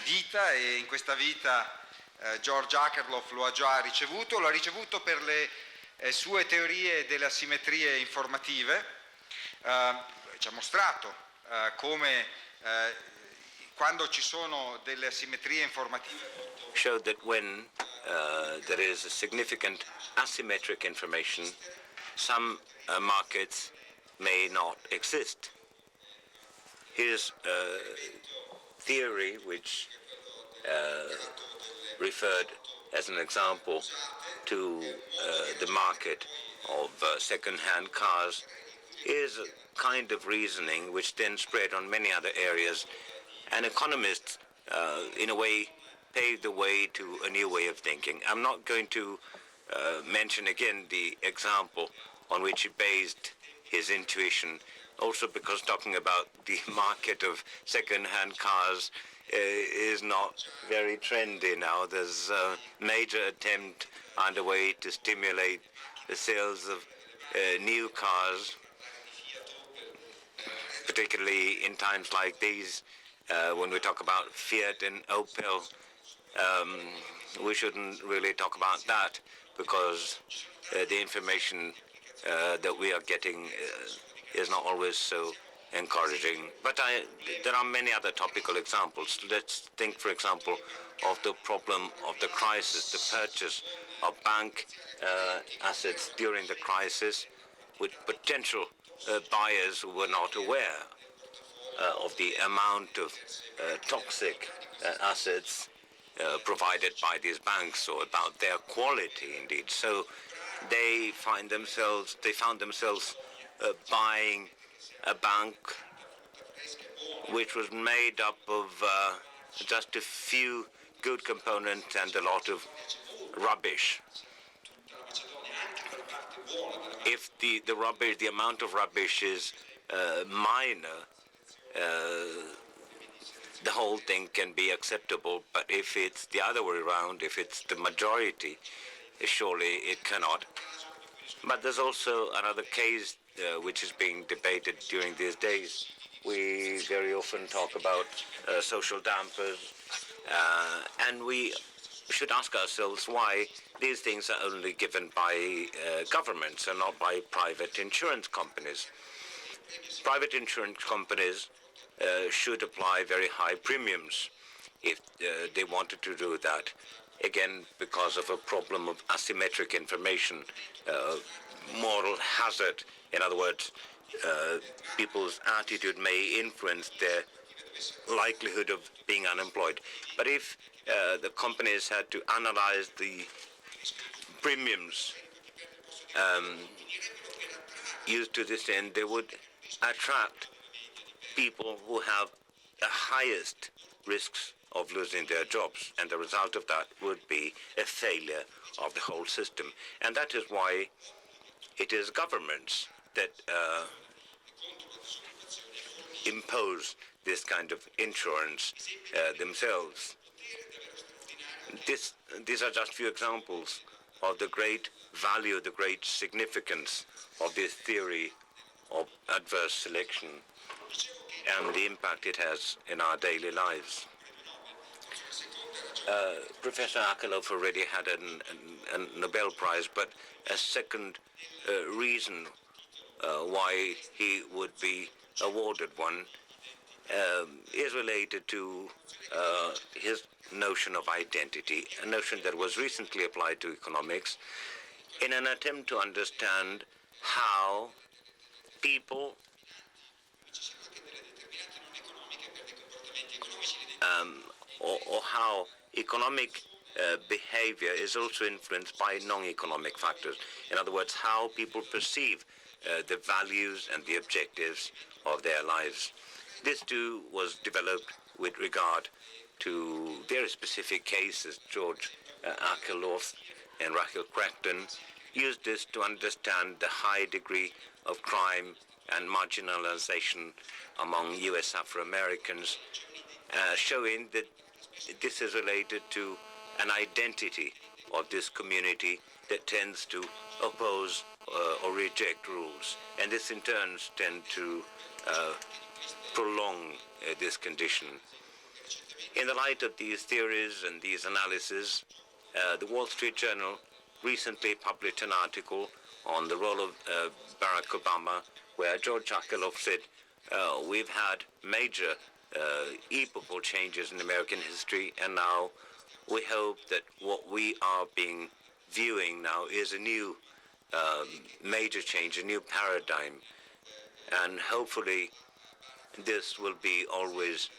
vita, e in questa vita George AKERLOF lo ha già ricevuto, lo ha ricevuto per le sue teorie delle asimmetrie informative. Ci ha mostrato come quando ci sono delle asimmetrie informative showed that when there is a significant asymmetric information, some markets may not exist. His theory, which referred as an example to the market of second-hand cars, is a kind of reasoning which then spread on many other areas, and economists, in a way, paved the way to a new way of thinking. I'm not going to mention again the example on which he based his intuition, also because talking about the market of second-hand cars is not very trendy now. There's a major attempt underway to stimulate the sales of new cars, particularly in times like these, when we talk about Fiat and Opel. We shouldn't really talk about that, because the information that we are getting is not always so encouraging. But there are many other topical examples. Let's think, for example, of the problem of the crisis, the purchase of bank assets during the crisis with potential buyers who were not aware of the amount of toxic assets provided by these banks, or about their quality indeed. So they found themselves buying a bank which was made up of just a few good components and a lot of rubbish. If the amount of rubbish is minor, the whole thing can be acceptable. But if it's the other way around, if it's the majority, surely it cannot. But there's also another case which is being debated during these days. We very often talk about social dampers, and we should ask ourselves why these things are only given by governments and not by private insurance companies. Private insurance companies should apply very high premiums if they wanted to do that. Again, because of a problem of asymmetric information, moral hazard. In other words, people's attitude may influence their likelihood of being unemployed. But if the companies had to analyze the premiums used to this end, they would attract people who have the highest risks of losing their jobs, and the result of that would be a failure of the whole system. And that is why it is governments that impose this kind of insurance themselves. These are just few examples of the great value, the great significance of this theory of adverse selection and the impact it has in our daily lives. Professor AKERLOF already had a Nobel Prize, but a second reason why he would be awarded one is related to his notion of identity, a notion that was recently applied to economics in an attempt to understand how people or how economic behavior is also influenced by non-economic factors. In other words, how people perceive the values and the objectives of their lives. This too was developed with regard to very specific cases. George AKERLOF and Rachel Crackton used this to understand the high degree of crime and marginalization among U.S. Afro-Americans, showing that this is related to an identity of this community that tends to oppose or reject rules. And this in turn tends to prolong this condition. In the light of these theories and these analyses, the Wall Street Journal recently published an article on the role of Barack Obama, where George Akerlof said, we've had major epochal changes in American history, and now we hope that what we are viewing now is a new major change, a new paradigm. And hopefully this will be always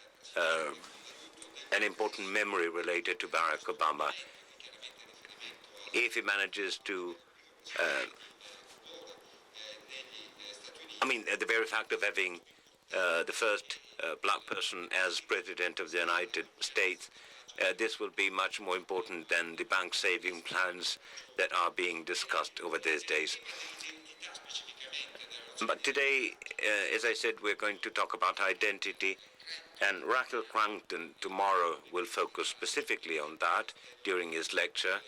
an important memory related to Barack Obama. If he manages to, the very fact of having the first black person as president of the United States, this will be much more important than the bank saving plans that are being discussed over these days. But today, as I said, we're going to talk about identity, and Rachel Crankton tomorrow will focus specifically on that during his lecture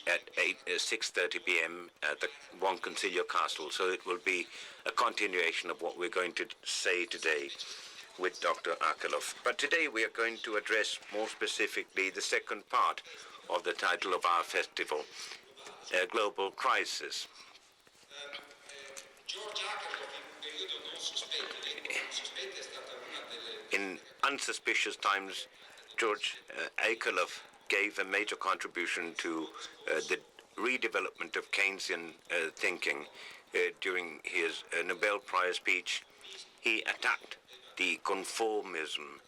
at 6:30 p.m. at the One Concilio Castle. So it will be a continuation of what we're going to say today with Dr. Akerlof. But today we are going to address more specifically the second part of the title of our festival, Global Crisis. In unsuspicious times, George Akerlof gave a major contribution to the redevelopment of Keynesian thinking. During his Nobel Prize speech, he attacked the conformism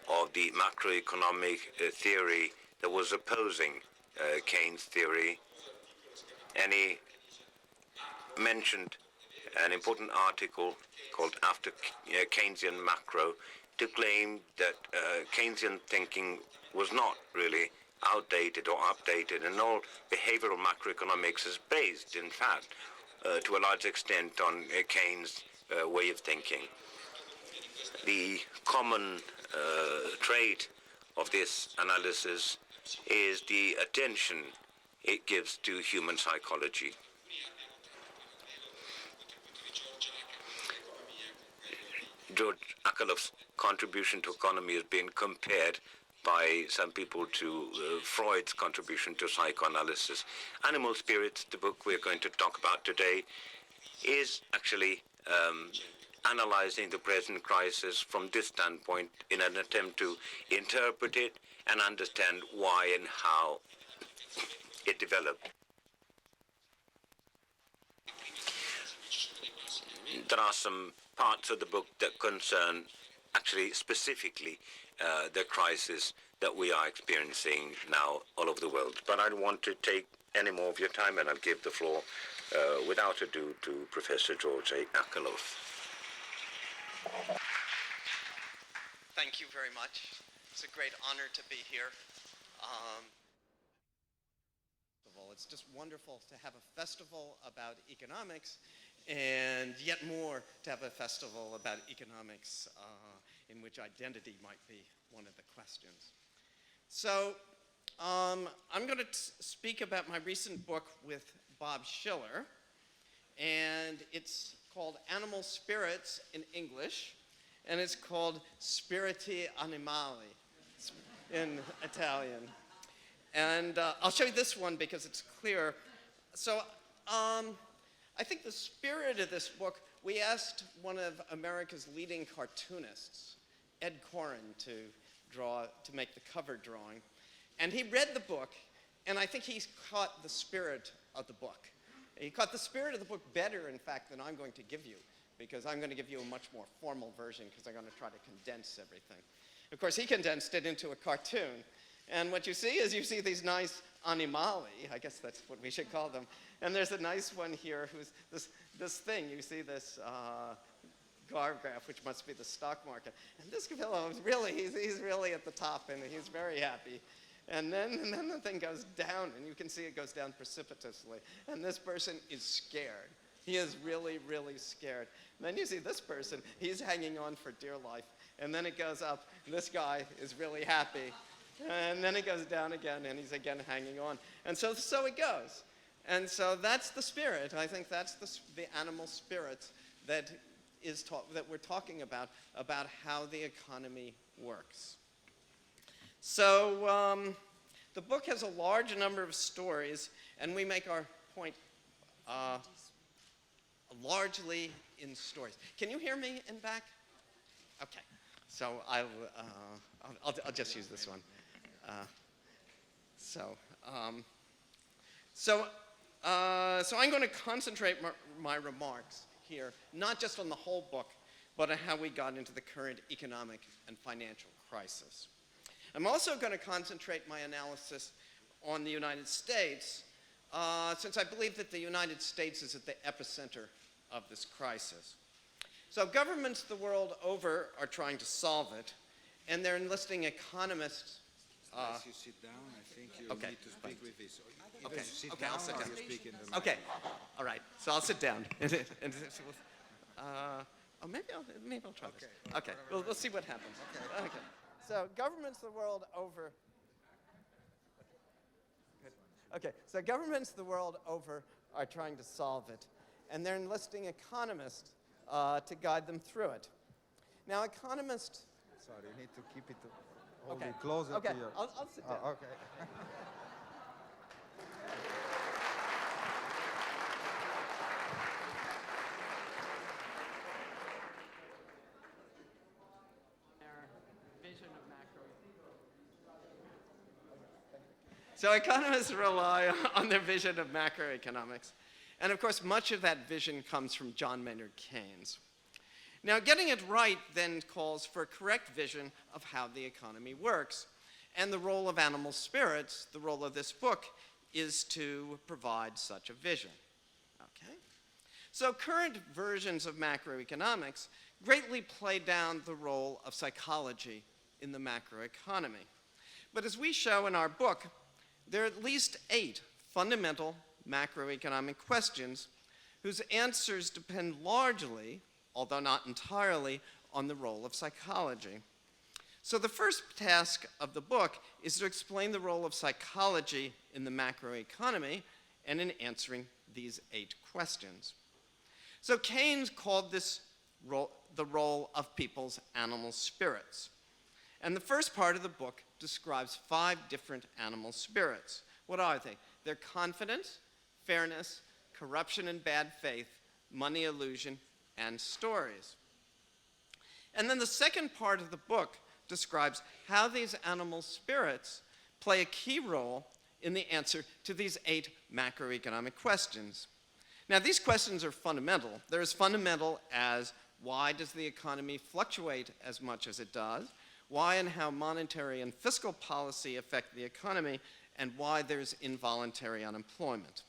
of the macroeconomic theory that was opposing Keynes' theory, and he mentioned an important article called After Keynesian Macro to claim that Keynesian thinking was not really outdated or updated, and all behavioral macroeconomics is based, in fact, to a large extent on Keynes' way of thinking. The common trait of this analysis is the attention it gives to human psychology. George Akerlof's contribution to economy has been compared by some people to Freud's contribution to psychoanalysis. Animal Spirits, the book we're going to talk about today, is actually analyzing the present crisis from this standpoint in an attempt to interpret it and understand why and how it developed. There are some parts of the book that concern actually specifically the crisis that we are experiencing now all over the world. But I don't want to take any more of your time, and I'll give the floor without ado to Professor George Akerlof. Thank you very much. It's a great honor to be here. It's just wonderful to have a festival about economics, and yet more to have a festival about economics in which identity might be one of the questions. So I'm going to speak about my recent book with Bob Schiller, and it's called Animal Spirits in English, and it's called Spiriti Animali in Italian. And I'll show you this one because it's clear. So I think the spirit of this book, we asked one of America's leading cartoonists, Ed Koren, to make the cover drawing. And he read the book, and I think he's caught the spirit of the book. He caught the spirit of the book better, in fact, than I'm going to give you, because I'm going to give you a much more formal version, because I'm going to try to condense everything. Of course, he condensed it into a cartoon. And what you see is these nice animali, I guess that's what we should call them. And there's a nice one here who's this thing. You see this bar graph, which must be the stock market. And this fellow is really, he's really at the top, and he's very happy. And then the thing goes down, and you can see it goes down precipitously. And this person is scared. He is really, really scared. And then you see this person, he's hanging on for dear life. And then it goes up, and this guy is really happy. And then it goes down again, and he's again hanging on. And so it goes. And so that's the spirit. I think that's the animal spirit that that we're talking about how the economy works. So the book has a large number of stories, and we make our point largely in stories. Can you hear me in back? Okay. So I'll just use this one. So I'm going to concentrate my remarks here, not just on the whole book, but on how we got into the current economic and financial crisis. I'm also going to concentrate my analysis on the United States, since I believe that the United States is at the epicenter of this crisis. So governments the world over are trying to solve it, and they're enlisting economists. As you sit down, I think you need to speak with this. Okay. Sit Okay, down I'll sit or down. you speak in the Okay, all right. So I'll sit down. Maybe I'll try this. Okay, we'll see what happens. Okay. So governments the world over. Okay, so governments the world over are trying to solve it, and they're enlisting economists to guide them through it. Now, economists. Sorry, you need to keep it closer Okay, to your... I'll sit down. Okay. So economists rely on their vision of macroeconomics. And of course, much of that vision comes from John Maynard Keynes. Now, getting it right then calls for a correct vision of how the economy works. And the role of animal spirits, the role of this book, is to provide such a vision. Okay? So current versions of macroeconomics greatly play down the role of psychology in the macroeconomy. But as we show in our book, there are at least 8 fundamental macroeconomic questions whose answers depend largely, although not entirely, on the role of psychology. So the first task of the book is to explain the role of psychology in the macroeconomy and in answering these 8 questions. So Keynes called this the role of people's animal spirits. And the first part of the book describes 5 different animal spirits. What are they? They're confidence, fairness, corruption and bad faith, money illusion, and stories. And then the second part of the book describes how these animal spirits play a key role in the answer to these 8 macroeconomic questions. Now, these questions are fundamental. They're as fundamental as why does the economy fluctuate as much as it does? Why and how monetary and fiscal policy affect the economy, and why there's involuntary unemployment.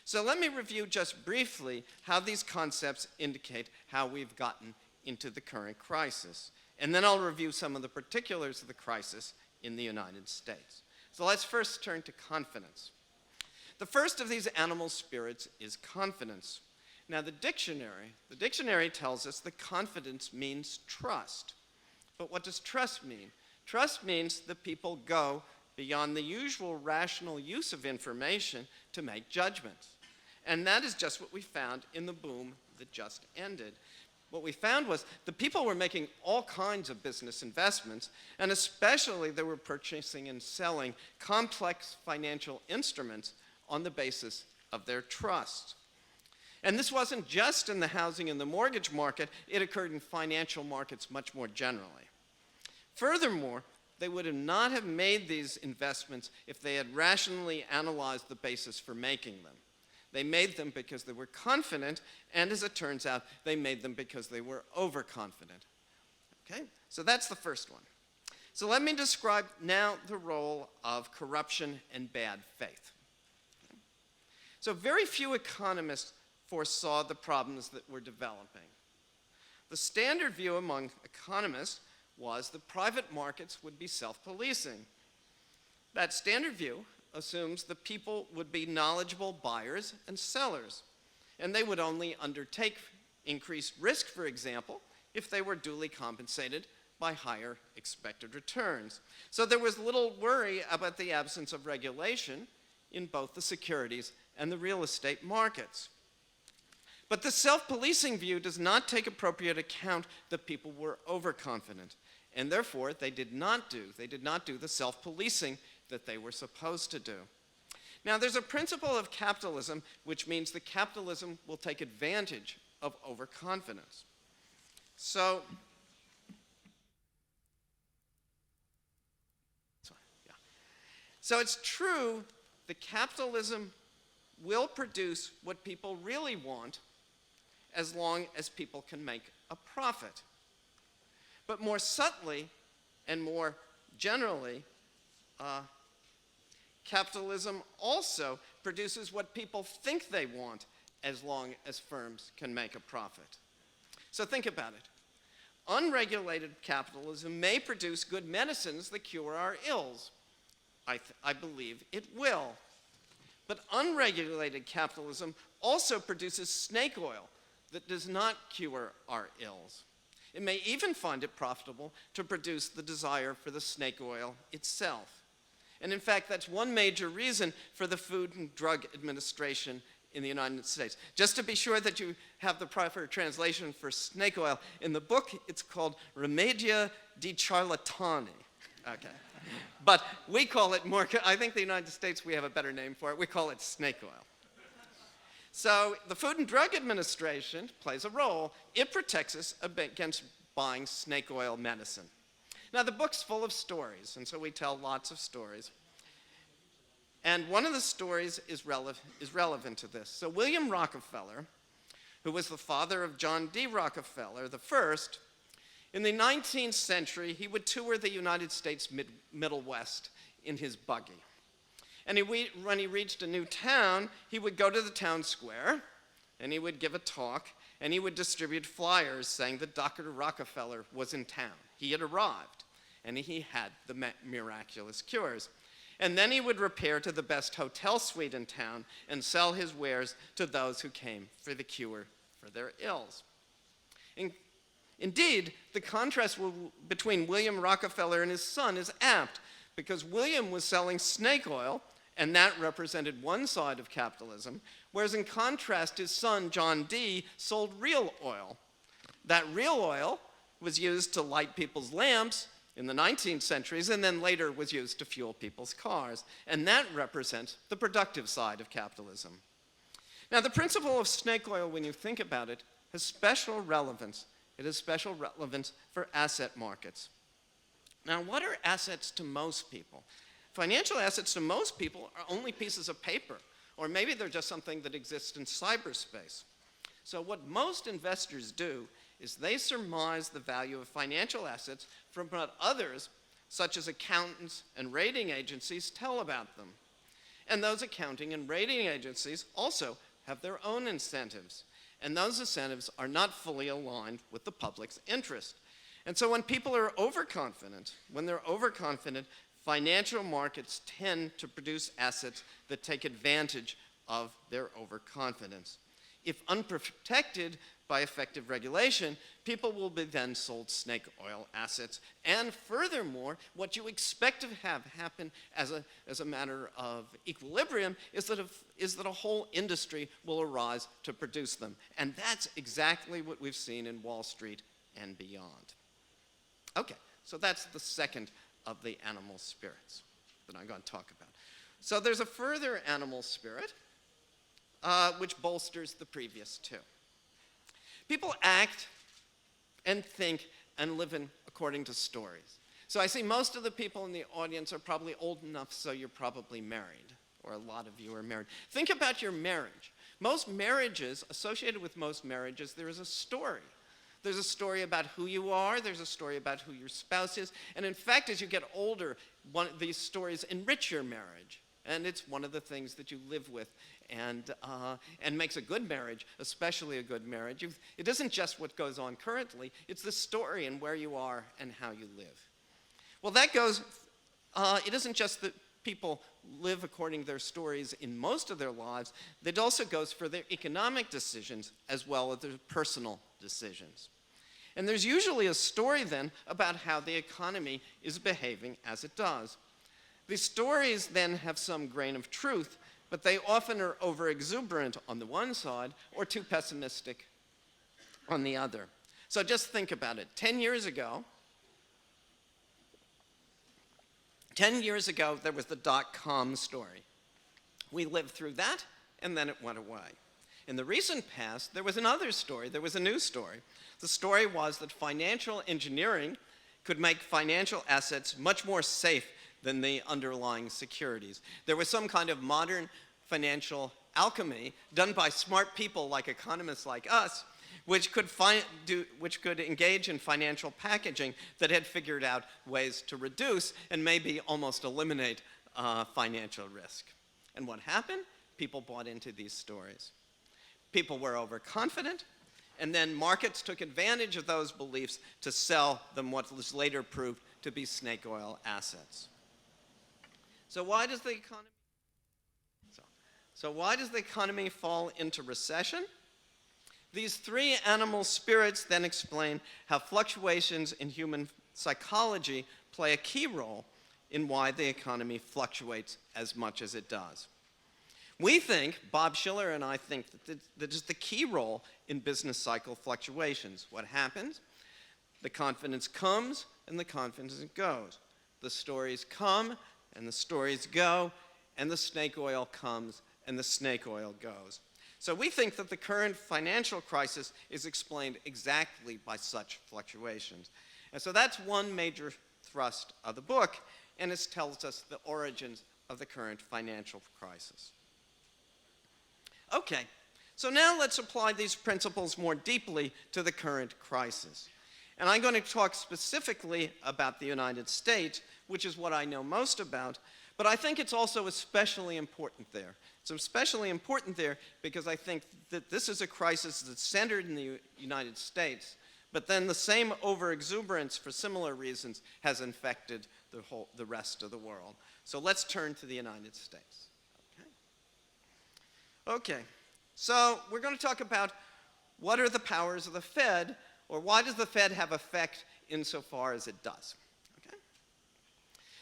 So let me review just briefly how these concepts indicate how we've gotten into the current crisis. And then I'll review some of the particulars of the crisis in the United States. So let's first turn to confidence. The first of these animal spirits is confidence. Now the dictionary tells us that confidence means trust. But what does trust mean? Trust means that people go beyond the usual rational use of information to make judgments. And that is just what we found in the boom that just ended. What we found was the people were making all kinds of business investments, and especially they were purchasing and selling complex financial instruments on the basis of their trust. And this wasn't just in the housing and the mortgage market, it occurred in financial markets much more generally. Furthermore, they would not have made these investments if they had rationally analyzed the basis for making them. They made them because they were confident, and as it turns out, they made them because they were overconfident. Okay? So that's the first one. So let me describe now the role of corruption and bad faith. Okay? So very few economists foresaw the problems that were developing. The standard view among economists was that private markets would be self-policing. That standard view assumes that people would be knowledgeable buyers and sellers, and they would only undertake increased risk, for example, if they were duly compensated by higher expected returns. So there was little worry about the absence of regulation in both the securities and the real estate markets. But the self-policing view does not take appropriate account that people were overconfident, and therefore they did not do the self-policing that they were supposed to do. Now, there's a principle of capitalism which means that capitalism will take advantage of overconfidence. So it's true that capitalism will produce what people really want as long as people can make a profit. But more subtly and more generally, capitalism also produces what people think they want as long as firms can make a profit. So think about it. Unregulated capitalism may produce good medicines that cure our ills. I believe it will. But unregulated capitalism also produces snake oil that does not cure our ills. It may even find it profitable to produce the desire for the snake oil itself. And in fact, that's one major reason for the Food and Drug Administration in the United States. Just to be sure that you have the proper translation for snake oil, in the book it's called Remedia di Charlatani. Okay. But we call it more, I think the United States, we have a better name for it. We call it snake oil. So the Food and Drug Administration plays a role. It protects us against buying snake oil medicine. Now, the book's full of stories, and so we tell lots of stories. And one of the stories is relevant to this. So William Rockefeller, who was the father of John D. Rockefeller, the first, in the 19th century, he would tour the United States Middle West in his buggy. And when he reached a new town, he would go to the town square, and he would give a talk, and he would distribute flyers saying that Dr. Rockefeller was in town. He had arrived, and he had the miraculous cures. And then he would repair to the best hotel suite in town and sell his wares to those who came for the cure for their ills. Indeed, the contrast between William Rockefeller and his son is apt, because William was selling snake oil, and that represented one side of capitalism, whereas in contrast, his son, John D., sold real oil. That real oil was used to light people's lamps in the 19th centuries, and then later was used to fuel people's cars. And that represents the productive side of capitalism. Now, the principle of snake oil, when you think about it, has special relevance. It has special relevance for asset markets. Now, what are assets to most people? Financial assets to most people are only pieces of paper, or maybe they're just something that exists in cyberspace. So what most investors do is they surmise the value of financial assets from what others, such as accountants and rating agencies, tell about them. And those accounting and rating agencies also have their own incentives. And those incentives are not fully aligned with the public's interest. And so when people are overconfident, financial markets tend to produce assets that take advantage of their overconfidence. If unprotected by effective regulation, people will be then sold snake oil assets. And furthermore, what you expect to have happen as a matter of equilibrium is that a whole industry will arise to produce them. And that's exactly what we've seen in Wall Street and beyond. Okay, so that's the second of the animal spirits that I'm going to talk about. So there's a further animal spirit which bolsters the previous two. People act and think and live according to stories. So I see most of the people in the audience are probably old enough, so you're probably married, or a lot of you are married. Think about your marriage. Most marriages, associated with most marriages, there is a story. There's a story about who you are, there's a story about who your spouse is, and in fact, as you get older, these stories enrich your marriage. And it's one of the things that you live with and makes a good marriage, especially a good marriage. It isn't just what goes on currently, it's the story and where you are and how you live. Well, it isn't just that people live according to their stories in most of their lives, it also goes for their economic decisions as well as their personal decisions. And there's usually a story then about how the economy is behaving as it does. These stories then have some grain of truth, but they often are overexuberant on the one side or too pessimistic on the other. So just think about it. 10 years ago, there was the dot-com story. We lived through that, and then it went away. In the recent past, there was another story. There was a new story. The story was that financial engineering could make financial assets much more safe than the underlying securities. There was some kind of modern financial alchemy done by smart people like economists like us, which could engage in financial packaging that had figured out ways to reduce and maybe almost eliminate financial risk. And what happened? People bought into these stories. People were overconfident, and then markets took advantage of those beliefs to sell them what was later proved to be snake oil assets. So why does the economy fall into recession? These three animal spirits then explain how fluctuations in human psychology play a key role in why the economy fluctuates as much as it does. We think, Bob Shiller and I think, that is the key role in business cycle fluctuations. What happens? The confidence comes and the confidence goes. The stories come and the stories go, and the snake oil comes and the snake oil goes. So we think that the current financial crisis is explained exactly by such fluctuations. And so that's one major thrust of the book, and it tells us the origins of the current financial crisis. Okay, so now let's apply these principles more deeply to the current crisis. And I'm going to talk specifically about the United States, which is what I know most about, but I think it's also especially important there. It's especially important there because I think that this is a crisis that's centered in the United States, but then the same overexuberance for similar reasons has infected the rest of the world. So let's turn to the United States. Okay, so we're going to talk about what are the powers of the Fed, or why does the Fed have effect insofar as it does. Okay?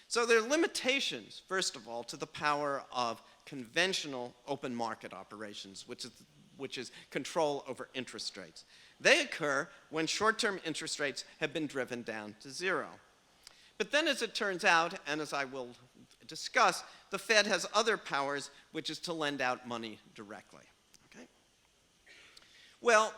So there are limitations, first of all, to the power of conventional open market operations, which is control over interest rates. They occur when short-term interest rates have been driven down to zero. But then as it turns out, and as I will discuss, the Fed has other powers, which is to lend out money directly. Okay? Well,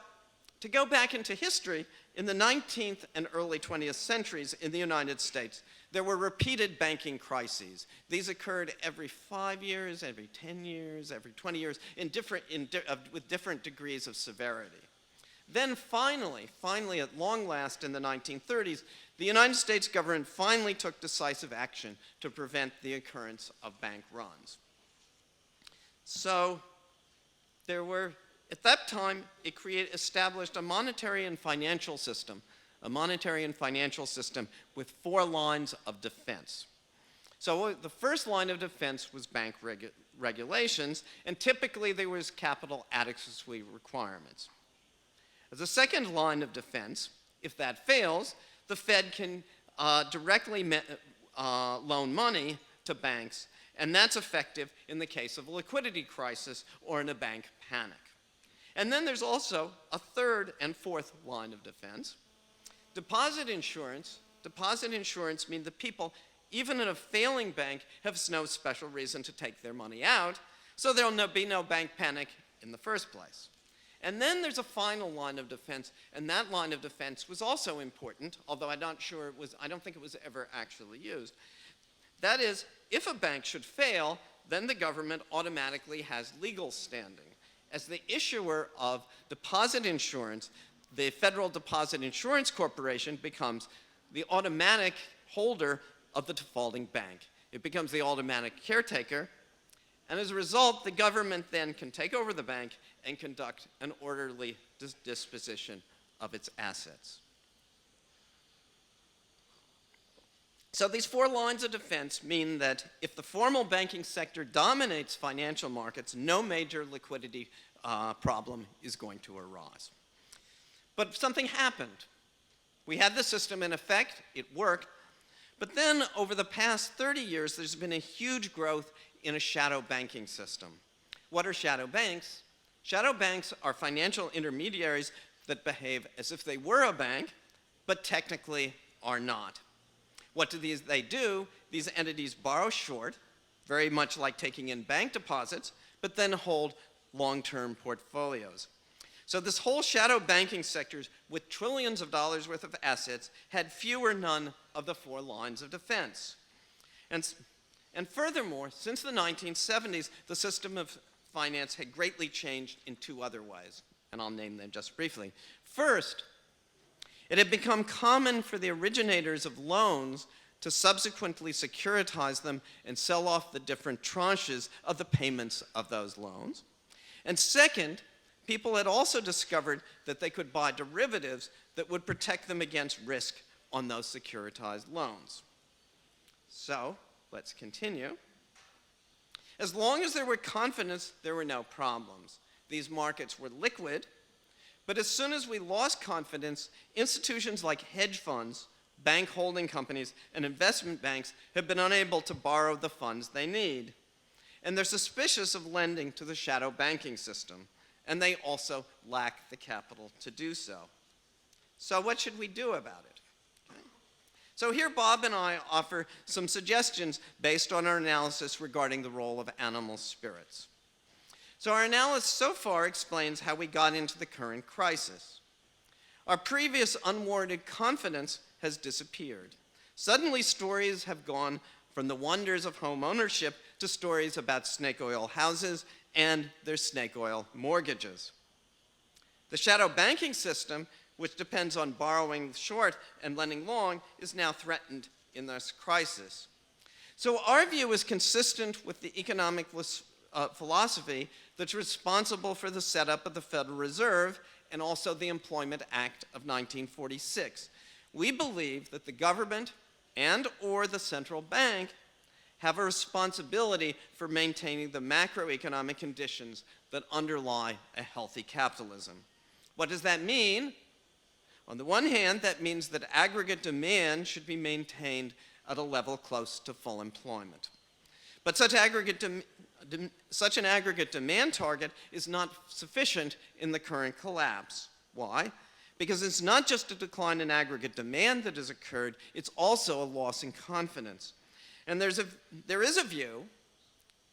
to go back into history, in the 19th and early 20th centuries in the United States, there were repeated banking crises. These occurred every 5 years, every 10 years, every 20 years, with different degrees of severity. Then finally, at long last in the 1930s, the United States government finally took decisive action to prevent the occurrence of bank runs. So at that time, it established a monetary and financial system with 4 lines of defense. So the first line of defense was bank regulations, and typically there was capital adequacy requirements. As a second line of defense, if that fails, the Fed can directly loan money to banks, and that's effective in the case of a liquidity crisis or in a bank panic. And then there's also a third and fourth line of defense. Deposit insurance means that people, even in a failing bank, have no special reason to take their money out, so there'll be no bank panic in the first place. And then there's a final line of defense, and that line of defense was also important, although I don't think it was ever actually used. That is, if a bank should fail, then the government automatically has legal standing. As the issuer of deposit insurance, the Federal Deposit Insurance Corporation becomes the automatic holder of the defaulting bank. It becomes the automatic caretaker, and as a result, the government then can take over the bank and conduct an orderly disposition of its assets. So these 4 lines of defense mean that if the formal banking sector dominates financial markets, no major liquidity problem is going to arise. But something happened. We had the system in effect, it worked, but then over the past 30 years, there's been a huge growth in a shadow banking system. What are shadow banks? Shadow banks are financial intermediaries that behave as if they were a bank, but technically are not. What do they do? These entities borrow short, very much like taking in bank deposits, but then hold long-term portfolios. So this whole shadow banking sector, with trillions of dollars worth of assets, had few or none of the 4 lines of defense. And furthermore, since the 1970s, the system of finance had greatly changed in 2 other ways, and I'll name them just briefly. First, it had become common for the originators of loans to subsequently securitize them and sell off the different tranches of the payments of those loans. And second, people had also discovered that they could buy derivatives that would protect them against risk on those securitized loans. So, let's continue. As long as there were confidence, there were no problems. These markets were liquid, but as soon as we lost confidence, institutions like hedge funds, bank holding companies, and investment banks have been unable to borrow the funds they need. And they're suspicious of lending to the shadow banking system, and they also lack the capital to do so. So what should we do about it? Okay. So here Bob and I offer some suggestions based on our analysis regarding the role of animal spirits. So our analysis so far explains how we got into the current crisis. Our previous unwarranted confidence has disappeared. Suddenly stories have gone from the wonders of home ownership to stories about snake oil houses and their snake oil mortgages. The shadow banking system, which depends on borrowing short and lending long, is now threatened in this crisis. So our view is consistent with the economic philosophy that's responsible for the setup of the Federal Reserve and also the Employment Act of 1946. We believe that the government and or the central bank have a responsibility for maintaining the macroeconomic conditions that underlie a healthy capitalism. What does that mean? On the one hand, that means that aggregate demand should be maintained at a level close to full employment. But such an aggregate demand target is not sufficient in the current collapse. Why? Because it's not just a decline in aggregate demand that has occurred, it's also a loss in confidence. And there is a view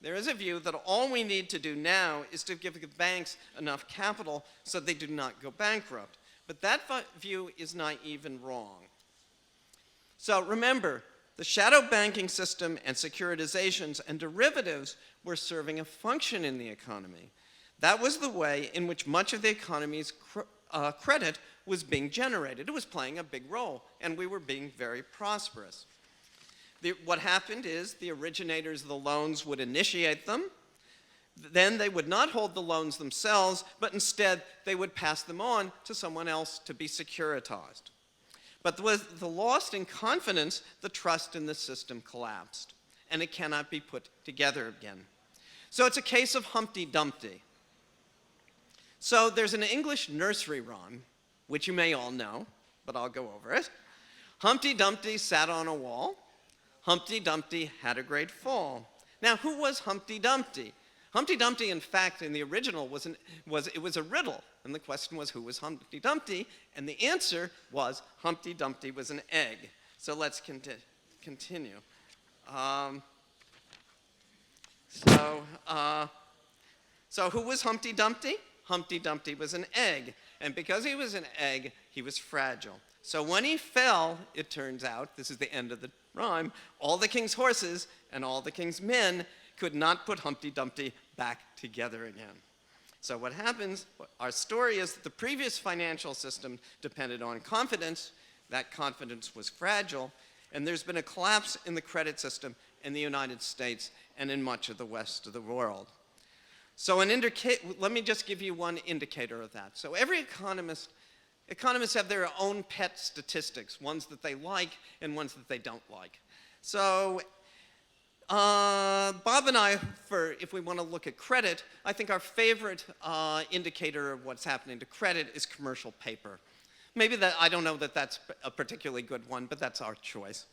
that all we need to do now is to give the banks enough capital so they do not go bankrupt. But that view is naive and wrong. So remember, the shadow banking system and securitizations and derivatives were serving a function in the economy. That was the way in which much of the economy's credit was being generated. It was playing a big role, and we were being very prosperous. What happened is the originators of the loans would initiate them. Then they would not hold the loans themselves, but instead they would pass them on to someone else to be securitized. But with the loss in confidence, the trust in the system collapsed, and it cannot be put together again. So it's a case of Humpty Dumpty. So there's an English nursery rhyme, which you may all know, but I'll go over it. Humpty Dumpty sat on a wall. Humpty Dumpty had a great fall. Now, who was Humpty Dumpty? Humpty Dumpty, in fact, in the original was a riddle. And the question was, who was Humpty Dumpty? And the answer was, Humpty Dumpty was an egg. So let's continue. So who was Humpty Dumpty? Humpty Dumpty was an egg. And because he was an egg, he was fragile. So when he fell, it turns out, this is the end of the rhyme, all the king's horses and all the king's men could not put Humpty Dumpty back together again. So what happens, our story is that the previous financial system depended on confidence. That confidence was fragile, and there's been a collapse in the credit system in the United States and in much of the rest of the world. So let me just give you one indicator of that. So every economists have their own pet statistics, ones that they like and ones that they don't like. So Bob and I, if we want to look at credit, I think our favorite indicator of what's happening to credit is commercial paper. Maybe I don't know that that's a particularly good one, but that's our choice.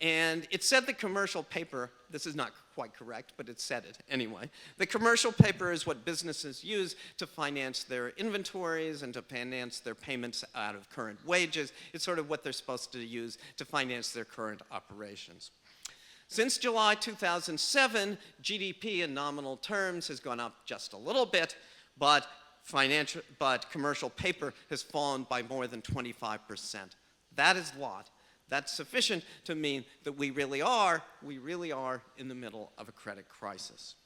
And it said the commercial paper, this is not quite correct, but it said it anyway. The commercial paper is what businesses use to finance their inventories and to finance their payments out of current wages. It's sort of what they're supposed to use to finance their current operations. Since July 2007, GDP in nominal terms has gone up just a little bit, but commercial paper has fallen by more than 25%. That is a lot. That's sufficient to mean that we really are in the middle of a credit crisis.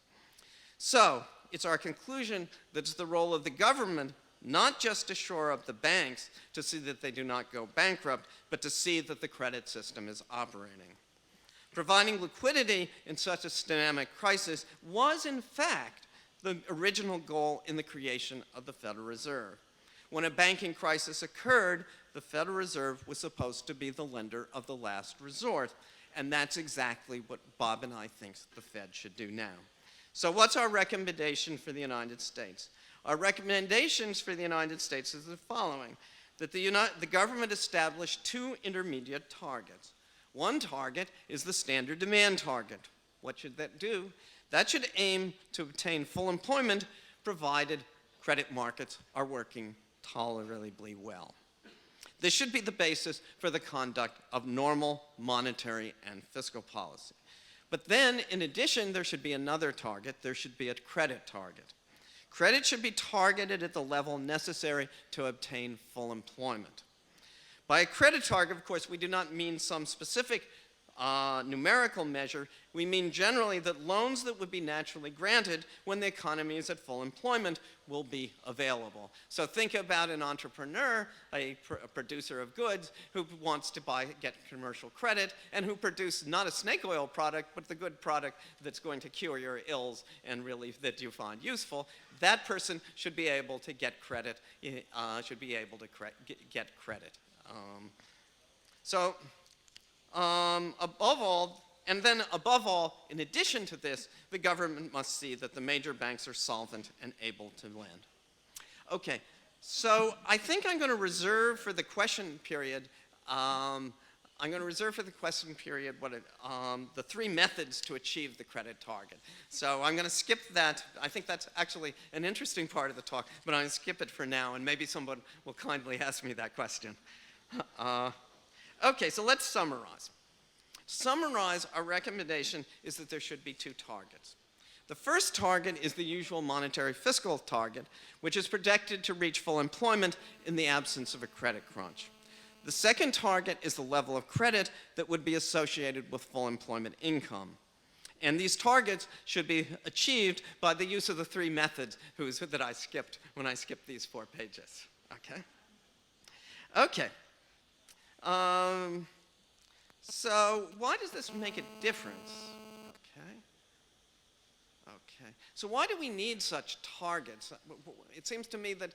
So, it's our conclusion that it's the role of the government not just to shore up the banks to see that they do not go bankrupt, but to see that the credit system is operating. Providing liquidity in such a dynamic crisis was, in fact, the original goal in the creation of the Federal Reserve. When a banking crisis occurred, the Federal Reserve was supposed to be the lender of the last resort, and that's exactly what Bob and I think the Fed should do now. So what's our recommendation for the United States? Our recommendations for the United States is the following, that the government establish two intermediate targets. One target is the standard demand target. What should that do? That should aim to obtain full employment provided credit markets are working tolerably well. This should be the basis for the conduct of normal monetary and fiscal policy. But then, in addition, there should be another target. There should be a credit target. Credit should be targeted at the level necessary to obtain full employment. By a credit target, of course, we do not mean some specific numerical measure. We mean generally that loans that would be naturally granted when the economy is at full employment will be available. So think about an entrepreneur, a producer of goods, who wants to get commercial credit and who produces not a snake oil product, but the good product that's going to cure your ills and really that you find useful. That person should be able to get credit, get credit. Above all, in addition to this, the government must see that the major banks are solvent and able to lend. Okay, so I think I'm going to reserve for the question period, the three methods to achieve the credit target. So I'm going to skip that. I think that's actually an interesting part of the talk, but I'm going to skip it for now, and maybe someone will kindly ask me that question. Okay, so let's summarize. Summarize, our recommendation is that there should be two targets. The first target is the usual monetary fiscal target, which is projected to reach full employment in the absence of a credit crunch. The second target is the level of credit that would be associated with full employment income. And these targets should be achieved by the use of the three methods that I skipped when I skipped these 4 pages. Okay? Okay. So why does this make a difference? Okay. So why do we need such targets? It seems to me that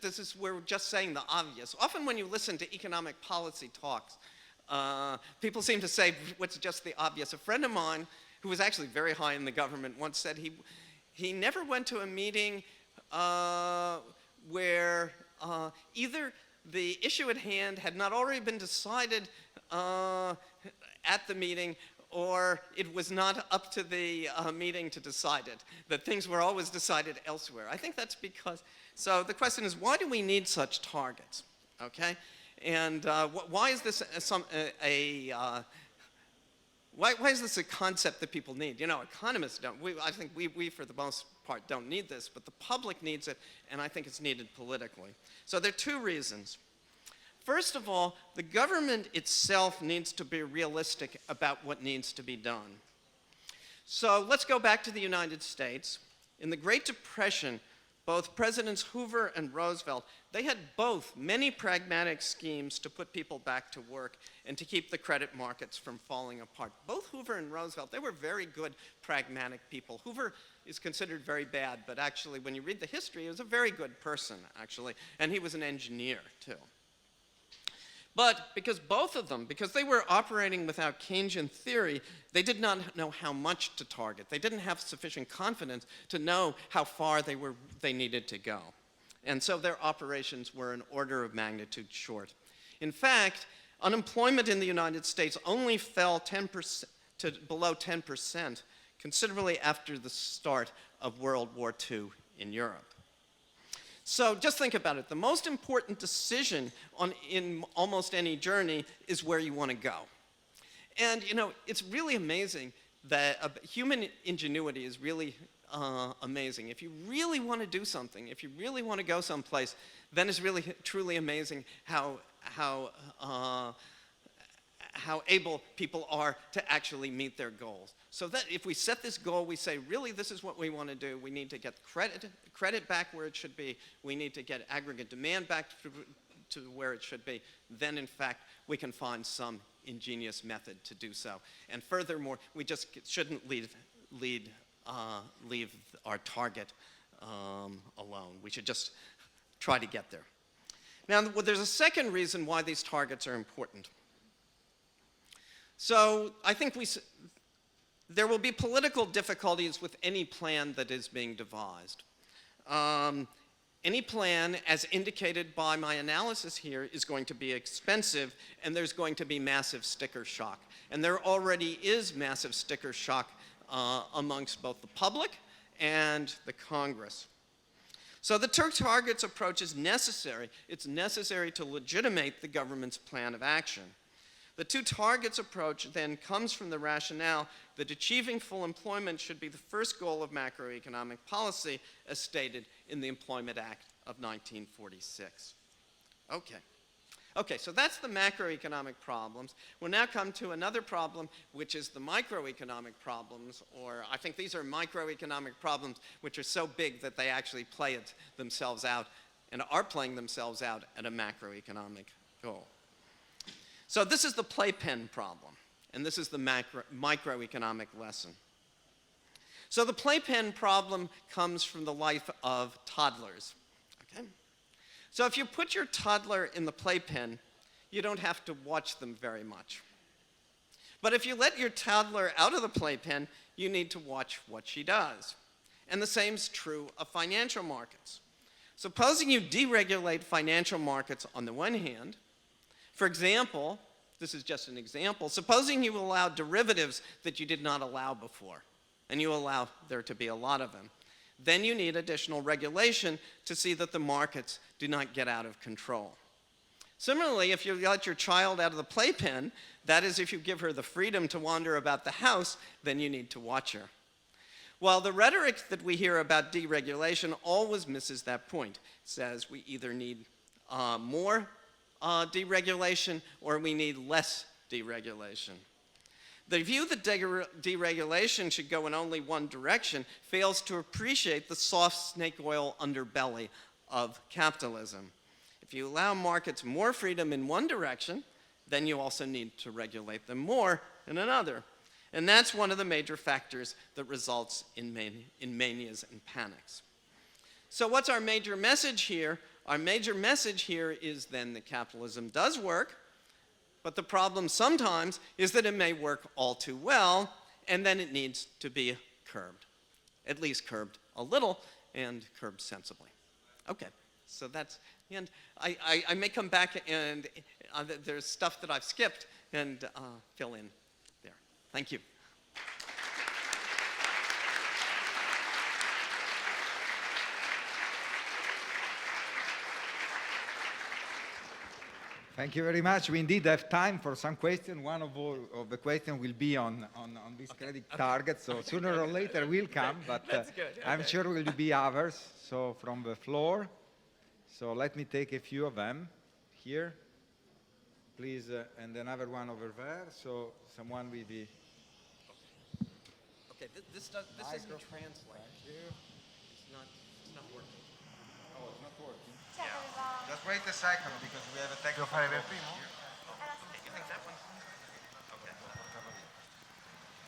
this is, we're just saying the obvious. Often when you listen to economic policy talks, people seem to say what's just the obvious. A friend of mine who was actually very high in the government once said he never went to a meeting where either the issue at hand had not already been decided at the meeting, or it was not up to the meeting to decide it, that things were always decided elsewhere. I think that's because, so the question is, why do we need such targets, okay? And why is this why is this a concept that people need? You know, economists don't. I think we, for the most part, don't need this, but the public needs it, and I think it's needed politically. So there are two reasons. First of all, the government itself needs to be realistic about what needs to be done. So let's go back to the United States. In the Great Depression, both Presidents Hoover and Roosevelt, they had both many pragmatic schemes to put people back to work and to keep the credit markets from falling apart. Both Hoover and Roosevelt, they were very good pragmatic people. Hoover is considered very bad, but actually when you read the history, he was a very good person, actually, and he was an engineer, too. But because both of them, because they were operating without Keynesian theory, they did not know how much to target. They didn't have sufficient confidence to know how far they needed to go. And so their operations were an order of magnitude short. In fact, Unemployment in the United States only fell 10% to below 10%, considerably after the start of World War II in Europe. So just think about it. The most important decision in almost any journey is where you want to go. And you know, it's really amazing that human ingenuity is really amazing. If you really want to do something, if you really want to go someplace, then it's really truly amazing how able people are to actually meet their goals. So that if we set this goal, we say, really, this is what we want to do. We need to get credit back where it should be. We need to get aggregate demand back to where it should be. Then, in fact, we can find some ingenious method to do so. And furthermore, we just shouldn't leave our target alone. We should just try to get there. Now, there's a second reason why these targets are important. So I think there will be political difficulties with any plan that is being devised. Any plan, as indicated by my analysis here, is going to be expensive, and there's going to be massive sticker shock. And there already is massive sticker shock amongst both the public and the Congress. So the two targets approach is necessary. It's necessary to legitimate the government's plan of action. The two targets approach then comes from the rationale that achieving full employment should be the first goal of macroeconomic policy as stated in the Employment Act of 1946. Okay, so that's the macroeconomic problems. We'll now come to another problem, which is the microeconomic problems, or I think these are microeconomic problems which are so big that they actually play themselves out and are playing themselves out at a macroeconomic goal. So this is the playpen problem, and this is the microeconomic lesson. So the playpen problem comes from the life of toddlers. Okay? So if you put your toddler in the playpen, you don't have to watch them very much. But if you let your toddler out of the playpen, you need to watch what she does. And the same is true of financial markets. Supposing you deregulate financial markets on the one hand, for example, this is just an example, supposing you allow derivatives that you did not allow before, and you allow there to be a lot of them, then you need additional regulation to see that the markets do not get out of control. Similarly, if you let your child out of the playpen, that is, if you give her the freedom to wander about the house, then you need to watch her. Well, the rhetoric that we hear about deregulation always misses that point. It says we either need more deregulation or we need less deregulation. The view that deregulation should go in only one direction fails to appreciate the soft snake oil underbelly of capitalism. If you allow markets more freedom in one direction, then you also need to regulate them more in another. And that's one of the major factors that results in manias and panics. So what's our major message here? Our major message here is then that capitalism does work, but the problem sometimes is that it may work all too well, and then it needs to be curbed. At least curbed a little and curbed sensibly. Okay, so that's the end. I may come back and there's stuff that I've skipped and fill in there. Thank you. Thank you very much. We indeed have time for some questions. One of the questions will be on this credit target, so sooner or later will come, but I'm sure will be others. So from the floor, so let me take a few of them here, please, and another one over there. So someone with the... Okay, this isn't translate. It's not working. Oh, it's not working. Yeah. Just wait a second because we have a technical problem. You think that one? Okay.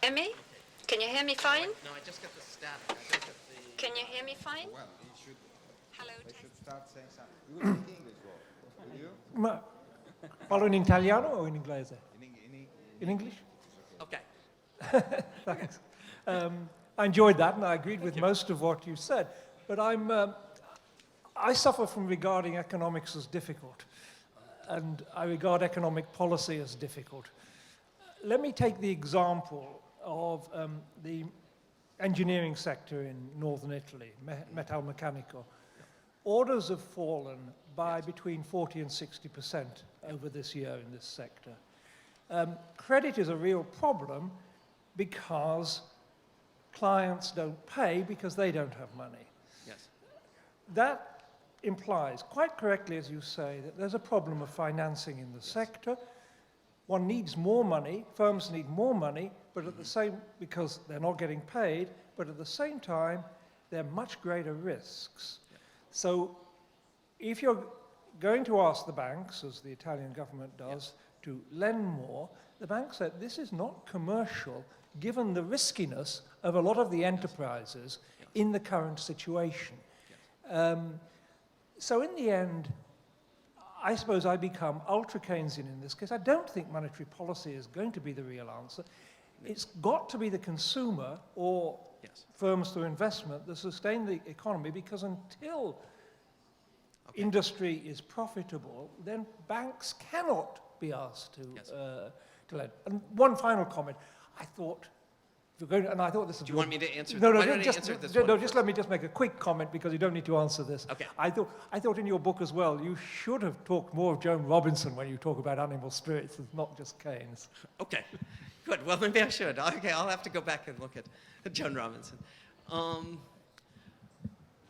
Hear me? Can you hear me fine? No, I just get the static. I don't get the... Can you hear me fine? Well, Hello, they test. should start saying something. You will speak English, will you? Ma parlo in italiano o in inglese? In English? Okay. Thanks. I enjoyed that, and I agreed with most of what you said. But I suffer from regarding economics as difficult. and I regard economic policy as difficult. Let me take the example of the engineering sector in northern Italy, metalmeccanico. Orders have fallen by between 40 and 60% over this year in this sector. Credit is a real problem because clients don't pay because they don't have money. Yes. That implies, quite correctly as you say, that there's a problem of financing in the sector. One needs more money, firms need more money, but at the same, because they're not getting paid, but at the same time, there are much greater risks. So if you're going to ask the banks, as the Italian government does, to lend more, the bank said this is not commercial given the riskiness of a lot of the enterprises in the current situation. So in the end, I suppose I become ultra-Keynesian in this case. I don't think monetary policy is going to be the real answer. It's got to be the consumer or firms through investment that sustain the economy, because until industry is profitable, then banks cannot be asked to lend. And one final comment. I thought, and I thought this is... Do you want me to answer? No, Why don't I answer this one just let me just make a quick comment, because you don't need to answer this. Okay. I thought in your book as well, you should have talked more of Joan Robinson when you talk about animal spirits, and not just Keynes. Okay, good. Well, maybe I should. Okay, I'll have to go back and look at Joan Robinson.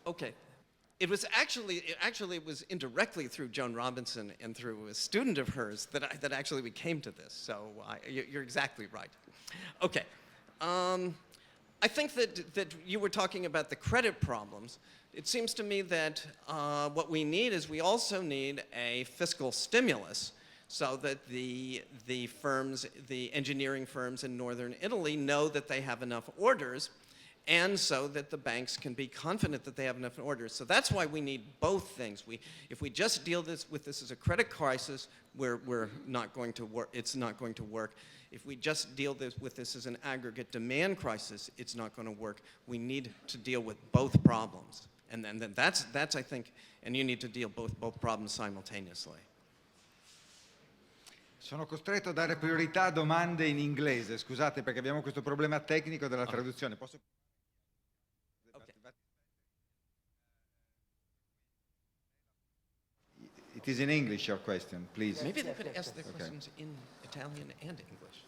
Okay. It was indirectly through Joan Robinson and through a student of hers that actually we came to this. So you're exactly right. Okay. I think that you were talking about the credit problems. It seems to me that what we need is we also need a fiscal stimulus so that the firms, the engineering firms in northern Italy know that they have enough orders, and so that the banks can be confident that they have enough orders. So that's why we need both things. If we just deal with this as a credit crisis, we're not going to work. It's not going to work. If we just deal with this as an aggregate demand crisis, it's not going to work. We need to deal with both problems, and then that's I think, and you need to deal both problems simultaneously. Sono costretto a dare priorità a domande in inglese, scusate, perché abbiamo questo problema tecnico della traduzione. Posso... It is in English, your question, please. Maybe they could ask their questions in Italian and English.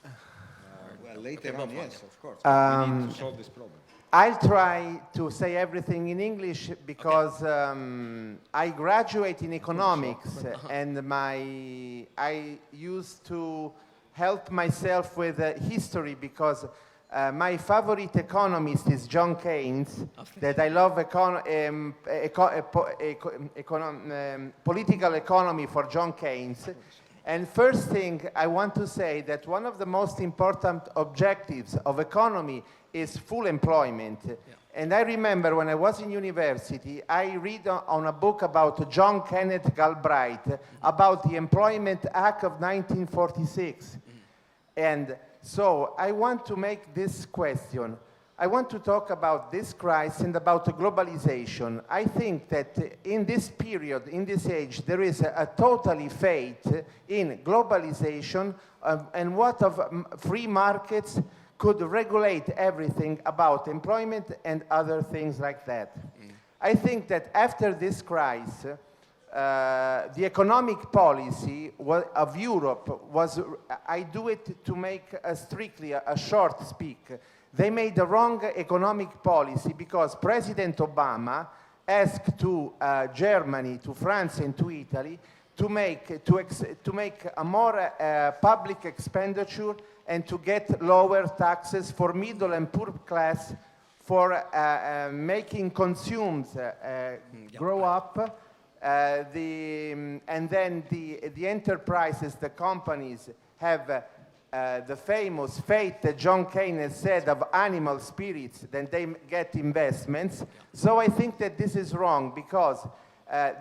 Well, later on, yes, of course. We need to solve this problem. I'll try to say everything in English because I graduate in economics and I used to help myself with history because my favorite economist is John Keynes, that I love political economy for John Keynes. And first thing I want to say that one of the most important objectives of economy is full employment. Yeah. And I remember when I was in university, I read on a book about John Kenneth Galbraith about the Employment Act of 1946. And so I want to make this question. I want to talk about this crisis and about globalization. I think that in this period, in this age, there is a totally faith in globalization and what of free markets could regulate everything about employment and other things like that. I think that after this crisis, the economic policy of Europe was, I do it to make strictly a short speak. They made the wrong economic policy because President Obama asked to Germany, to France and to Italy to make a more public expenditure and to get lower taxes for middle and poor class, for making consumers grow up. And then the enterprises, the companies have the famous faith that John Keynes said of animal spirits, then they get investments. So I think that this is wrong because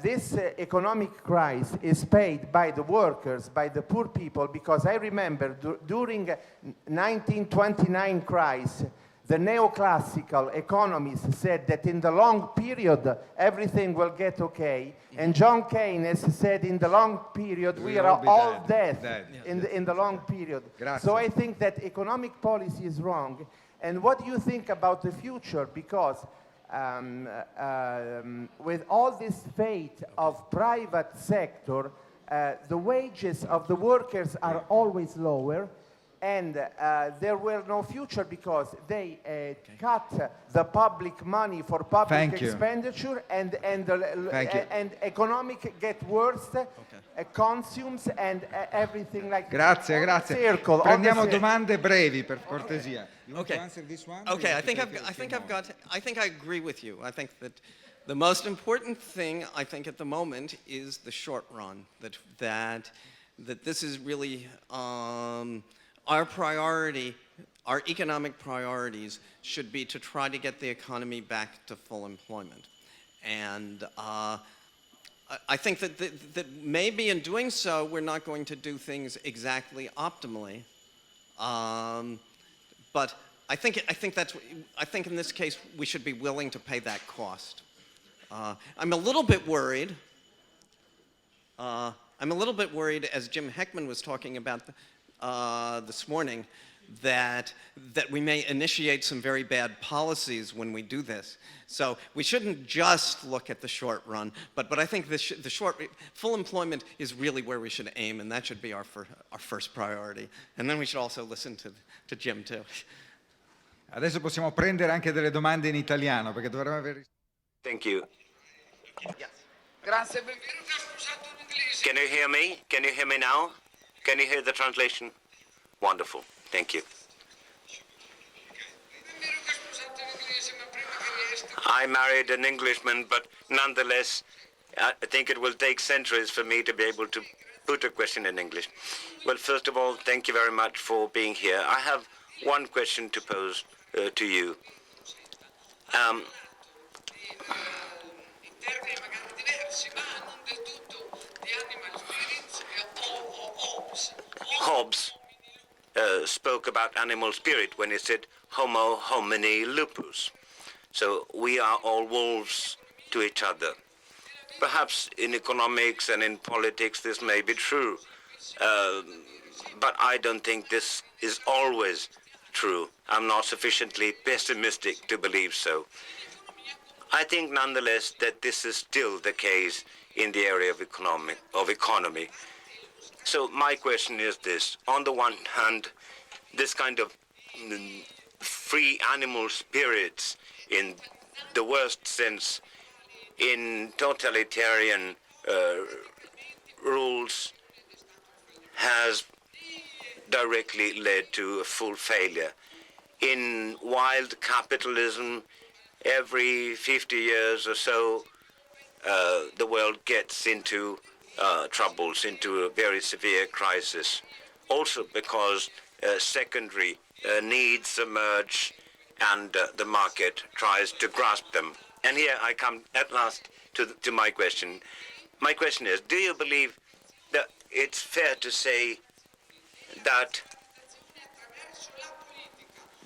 this economic crisis is paid by the workers, by the poor people, because I remember during 1929 crisis, the neoclassical economists said that in the long period everything will get okay, and John Keynes said in the long period we We'll are all be all dead. dead Dead. in the long period. Grazie. So I think that economic policy is wrong. And what do you think about the future? Because with all this fate of private sector, the wages of the workers are always lower, and there will no future because they cut the public money for public Thank you. expenditure, and Thank you. and economic get worse, consumes and everything like Grazie, on the grazie. circle, on the Prendiamo circle. domande brevi, per cortesia. You want Okay. to answer this one? Okay, You I want to think take a few more? I think I agree with you. I think that the most important thing I think at the moment is the short run. That this is really our priority. Our economic priorities should be to try to get the economy back to full employment, and I think that maybe in doing so we're not going to do things exactly optimally. But I think in this case we should be willing to pay that cost. I'm a little bit worried. As Jim Heckman was talking about this morning, that we may initiate some very bad policies when we do this. So we shouldn't just look at the short run, but I think full employment is really where we should aim, and that should be our first priority. And then we should also listen to Jim too. Adesso possiamo prendere anche delle domande in italiano, perché dovremmo avere... Thank you. Can you hear me? Can you hear me now? Can you hear the translation? Wonderful. Thank you. I married an Englishman, but nonetheless, I think it will take centuries for me to be able to put a question in English. Well, first of all, thank you very much for being here. I have one question to pose to you. Hobbes spoke about animal spirit when he said homo homini lupus. So we are all wolves to each other. Perhaps in economics and in politics this may be true, but I don't think this is always true. I'm not sufficiently pessimistic to believe so. I think nonetheless that this is still the case in the area of economy. So my question is this. On the one hand, this kind of free animal spirits in the worst sense in totalitarian rules has directly led to a full failure. In wild capitalism, every 50 years or so, the world gets into troubles, into a very severe crisis. Also because secondary needs emerge and the market tries to grasp them. And here I come at last to my question. My question is, do you believe that it's fair to say that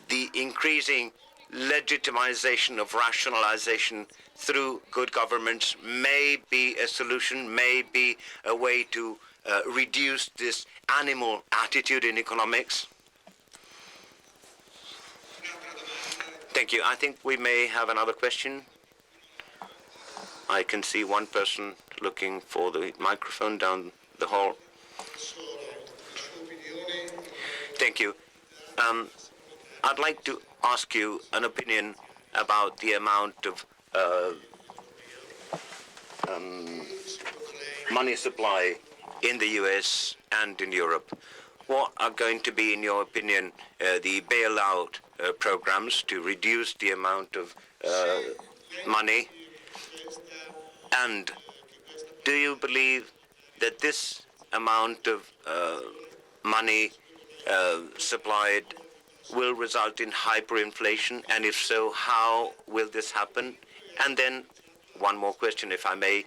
the increasing legitimization of rationalization through good governments may be a solution, may be a way to reduce this animal attitude in economics? Thank you. I think we may have another question. I can see one person looking for the microphone down the hall. Thank you. I'd like to ask you an opinion about the amount of money supply in the US and in Europe. What are going to be, in your opinion, the bailout programs to reduce the amount of money? And do you believe that this amount of money supplied will result in hyperinflation? And if so, how will this happen? And then one more question, if I may.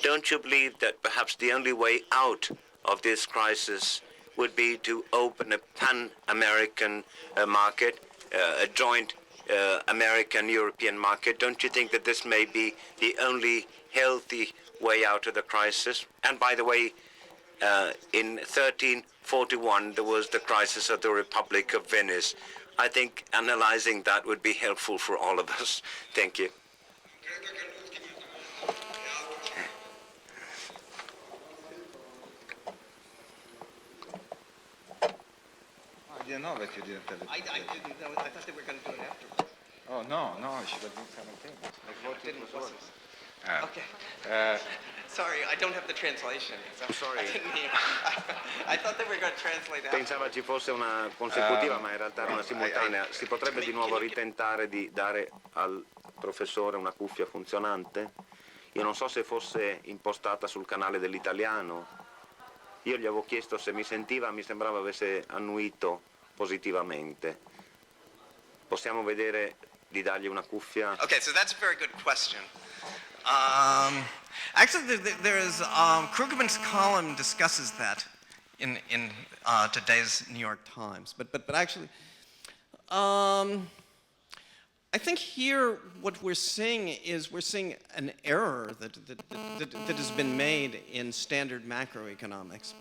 Don't you believe that perhaps the only way out of this crisis would be to open a pan-American market a joint American-European market. Don't you think that this may be the only healthy way out of the crisis? And by the way, in 1341, there was the crisis of the Republic of Venice. I think analyzing that would be helpful for all of us. Thank you. I didn't know that you didn't have it. I didn't know. I thought they were going to do it afterwards. Oh, no, I should have been simultaneous. Like what it was working. Okay. Sorry, I don't have the translation. So I'm sorry. I didn't hear. I thought they were going to translate after. Pensava ci fosse una consecutiva, ma in realtà era una simultanea. Si potrebbe di nuovo ritentare di dare al professore una cuffia funzionante? Io non so se fosse impostata sul canale dell'italiano. Io gli avevo chiesto se mi sentiva, mi sembrava avesse annuito positivamente. Possiamo vedere di dargli una cuffia? Okay, so that's a very good question. Actually, there is Krugman's column discusses that in today's New York Times. But actually, I think here what we're seeing is an error that has been made in standard macroeconomics.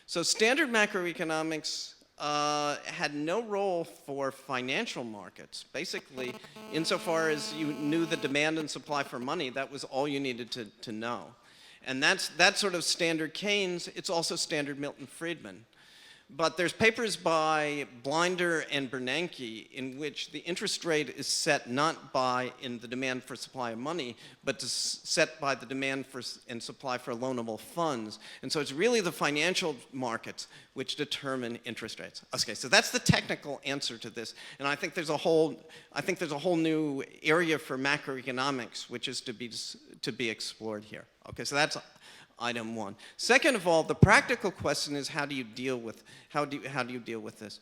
So standard macroeconomics had no role for financial markets. Basically, insofar as you knew the demand and supply for money, that was all you needed to know. And that's sort of standard Keynes. It's also standard Milton Friedman. But there's papers by Blinder and Bernanke in which the interest rate is set not in the demand for supply of money, but set by the demand for and supply for loanable funds. And so it's really the financial markets which determine interest rates. Okay, so that's the technical answer to this. And I think there's a whole new area for macroeconomics which is to be explored here. Okay, so that's item one. Second of all, the practical question is how do you deal with this?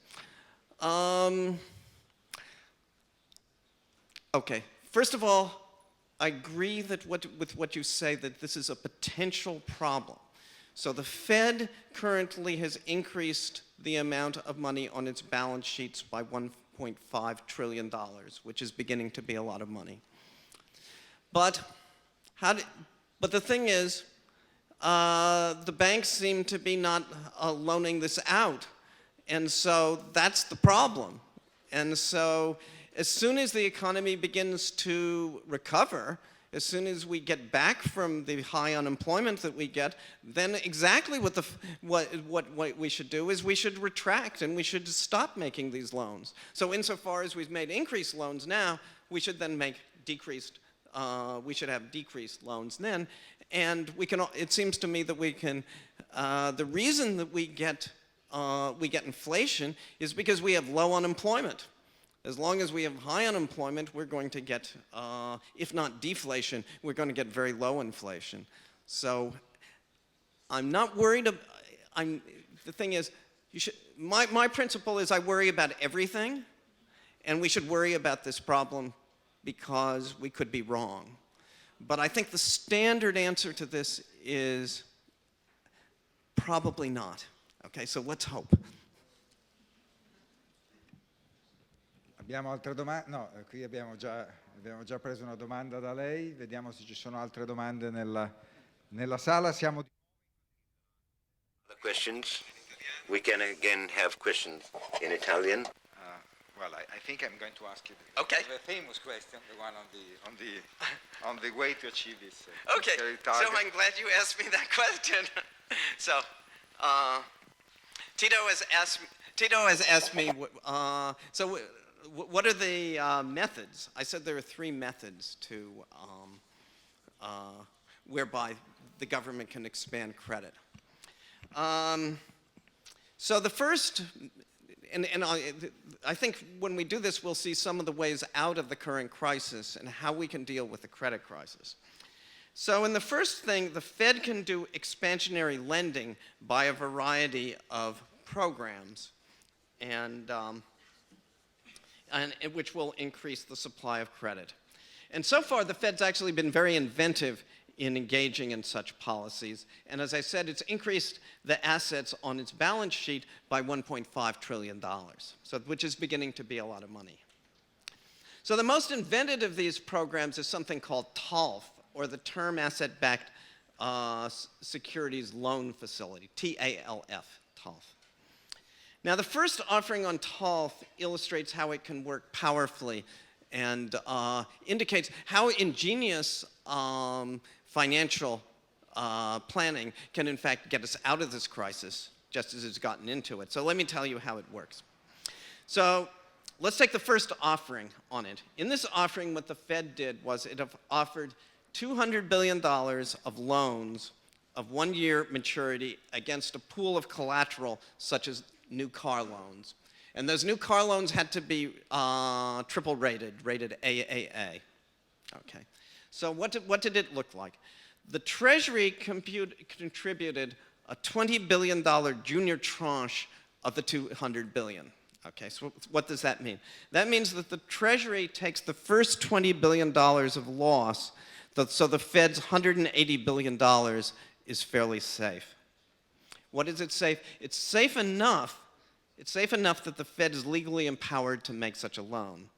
Okay, first of all, I agree with what you say that this is a potential problem. So the Fed currently has increased the amount of money on its balance sheets by $1.5 trillion, which is beginning to be a lot of money. But the thing is, the banks seem to be not loaning this out. And so that's the problem. And so as soon as the economy begins to recover, as soon as we get back from the high unemployment that we get, then exactly what we should do is we should retract and we should stop making these loans. So insofar as we've made increased loans now, we should then make we should have decreased loans then. And it seems to me that we can, the reason that we get inflation is because we have low unemployment. As long as we have high unemployment, we're going to get, if not deflation, we're going to get very low inflation. So I'm not worried. The thing is, my principle is I worry about everything, and we should worry about this problem because we could be wrong. But I think the standard answer to this is probably not. Okay, so let's hope. Abbiamo altre domande? No, qui abbiamo già preso una domanda da lei. Vediamo se ci sono altre domande nella sala. Siamo Questions? We can again have questions in Italian. Well, I think I'm going to ask you Okay. the famous question, the one on the way to achieve this Okay, target. so I'm glad you asked me that question. So, Tito has asked me, so what are the methods? I said there are three methods to whereby the government can expand credit. So the first, and I think when we do this, we'll see some of the ways out of the current crisis and how we can deal with the credit crisis. So in the first thing, the Fed can do expansionary lending by a variety of programs, and which will increase the supply of credit. And so far, the Fed's actually been very inventive in engaging in such policies. And as I said, it's increased the assets on its balance sheet by $1.5 trillion, which is beginning to be a lot of money. So the most inventive of these programs is something called TALF, or the Term Asset-Backed Securities Loan Facility, TALF, TALF. Now the first offering on TALF illustrates how it can work powerfully and indicates how ingenious financial planning can in fact get us out of this crisis just as it's gotten into it. So let me tell you how it works. So let's take the first offering on it. In this offering, what the Fed did was it offered $200 billion of loans of 1-year maturity against a pool of collateral such as new car loans. And those new car loans had to be triple rated AAA. Okay. So what did it look like? The Treasury contributed a $20 billion junior tranche of the $200 billion. Okay, so what does that mean? That means that the Treasury takes the first $20 billion of loss, so the Fed's $180 billion is fairly safe. What is it safe? It's safe enough that the Fed is legally empowered to make such a loan.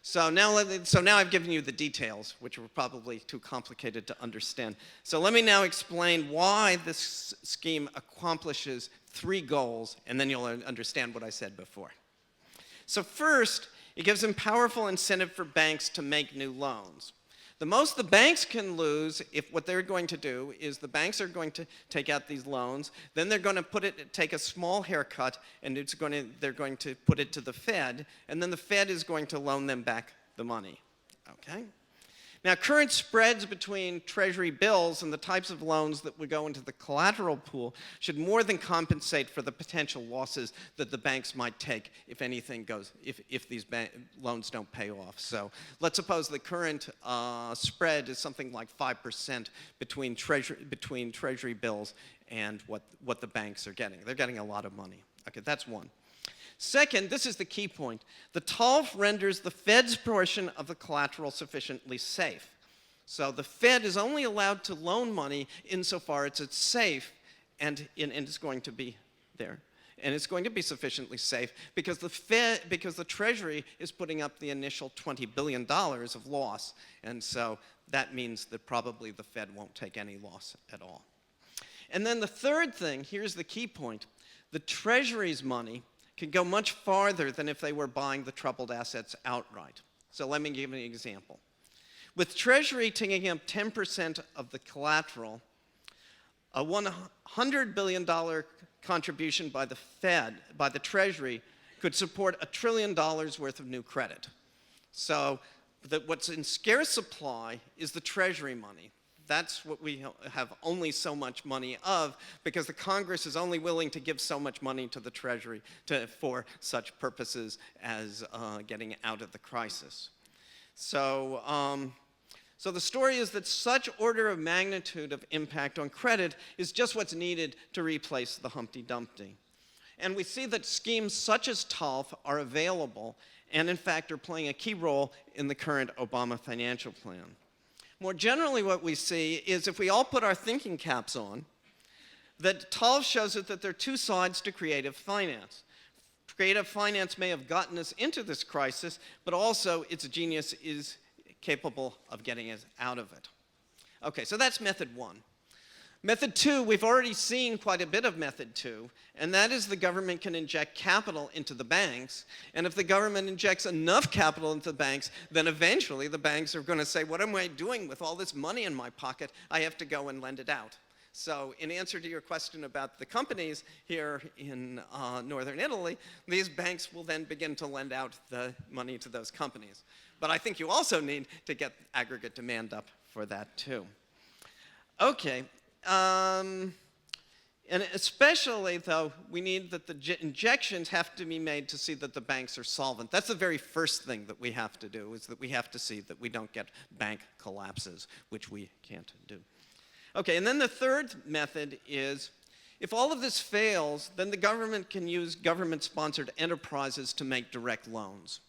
So now I've given you the details, which were probably too complicated to understand. So let me now explain why this scheme accomplishes 3 goals, and then you'll understand what I said before. So first, it gives them powerful incentive for banks to make new loans. The most the banks can lose, if what they're going to do is the banks are going to take out these loans, then they're going to take a small haircut, and they're going to put it to the Fed, and then the Fed is going to loan them back the money. Okay? Now, current spreads between Treasury bills and the types of loans that would go into the collateral pool should more than compensate for the potential losses that the banks might take if anything goes, if these loans don't pay off. So let's suppose the current spread is something like 5% between Treasury bills and what the banks are getting. They're getting a lot of money. Okay, that's one. Second, this is the key point. The TALF renders the Fed's portion of the collateral sufficiently safe. So the Fed is only allowed to loan money insofar as it's safe and it's going to be there. And it's going to be sufficiently safe because the Treasury is putting up the initial $20 billion of loss. And so that means that probably the Fed won't take any loss at all. And then the third thing, here's the key point. The Treasury's money can go much farther than if they were buying the troubled assets outright. So let me give you an example. With Treasury taking up 10% of the collateral, a $100 billion contribution by the Fed, by the Treasury, could support $1 trillion worth of new credit. So what's in scarce supply is the Treasury money. That's what we have only so much money of because the Congress is only willing to give so much money to the Treasury for such purposes as getting out of the crisis. So the story is that such order of magnitude of impact on credit is just what's needed to replace the Humpty Dumpty. And we see that schemes such as TALF are available and in fact are playing a key role in the current Obama financial plan. More generally, what we see is if we all put our thinking caps on, that TALF shows us that there are 2 sides to creative finance. Creative finance may have gotten us into this crisis, but also its genius is capable of getting us out of it. Okay, so that's method 1. Method 2, we've already seen quite a bit of method 2, and that is the government can inject capital into the banks, and if the government injects enough capital into the banks, then eventually the banks are going to say, what am I doing with all this money in my pocket? I have to go and lend it out. So in answer to your question about the companies here in northern Italy, these banks will then begin to lend out the money to those companies. But I think you also need to get aggregate demand up for that too. Okay. And especially, though, we need that the injections have to be made to see that the banks are solvent. That's the very first thing that we have to do, is that we have to see that we don't get bank collapses, which we can't do. Okay, and then the third method is, if all of this fails, then the government can use government-sponsored enterprises to make direct loans.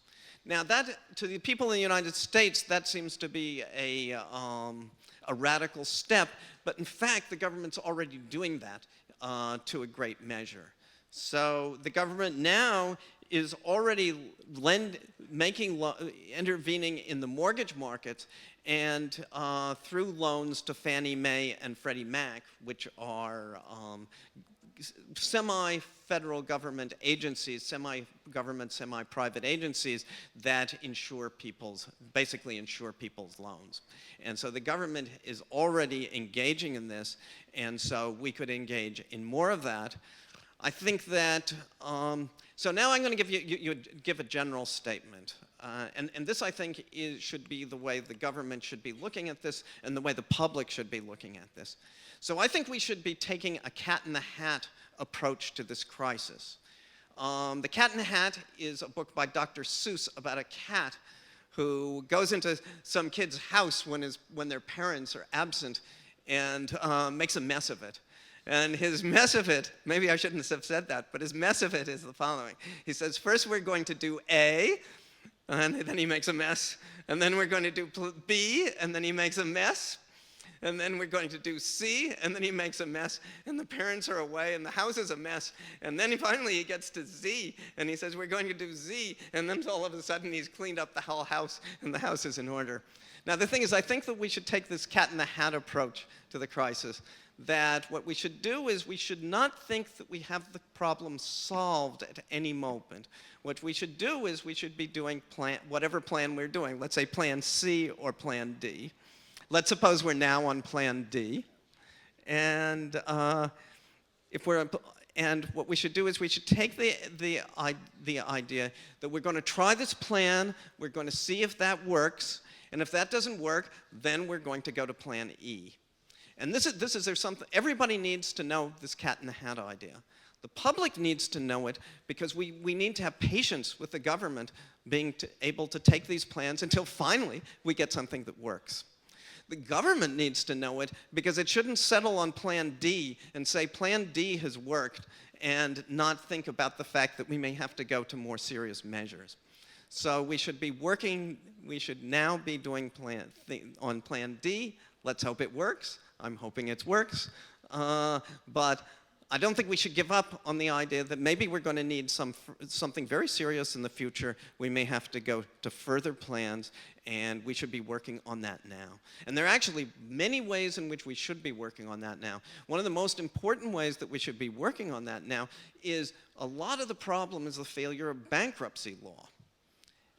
Now, that, to the people in the United States, that seems to be a radical step, but in fact, the government's already doing that to a great measure. So the government now is already intervening in the mortgage markets and through loans to Fannie Mae and Freddie Mac, which are semi-federal government agencies, semi-government, semi-private agencies that basically insure people's loans. And so the government is already engaging in this, and so we could engage in more of that. I think that, so now I'm going to give a general statement. And this, I think, should be the way the government should be looking at this and the way the public should be looking at this. So I think we should be taking a cat-in-the-hat approach to this crisis. The Cat in the Hat is a book by Dr. Seuss about a cat who goes into some kid's house when their parents are absent and makes a mess of it. And his mess of it, maybe I shouldn't have said that, but his mess of it is the following. He says, first we're going to do A, and then he makes a mess. And then we're going to do B, and then he makes a mess. And then we're going to do C, and then he makes a mess, and the parents are away, and the house is a mess. And then finally he gets to Z, and he says, we're going to do Z, and then all of a sudden he's cleaned up the whole house, and the house is in order. Now the thing is, I think that we should take this cat-in-the-hat approach to the crisis, that what we should do is we should not think that we have the problem solved at any moment. What we should do is we should be doing whatever plan we're doing. Let's say plan C or plan D. Let's suppose we're now on plan D. And what we should do is we should take the idea that we're going to try this plan, we're going to see if that works, and if that doesn't work, then we're going to go to plan E. And there's something, everybody needs to know this cat-in-the-hat idea. The public needs to know it because we need to have patience with the government being able to take these plans until finally we get something that works. The government needs to know it because it shouldn't settle on plan D and say plan D has worked and not think about the fact that we may have to go to more serious measures. So we should now be doing on plan D. Let's hope it works. I'm hoping it works. But I don't think we should give up on the idea that maybe we're going to need something very serious in the future. We may have to go to further plans, and we should be working on that now. And there are actually many ways in which we should be working on that now. One of the most important ways that we should be working on that now is a lot of the problem is the failure of bankruptcy law.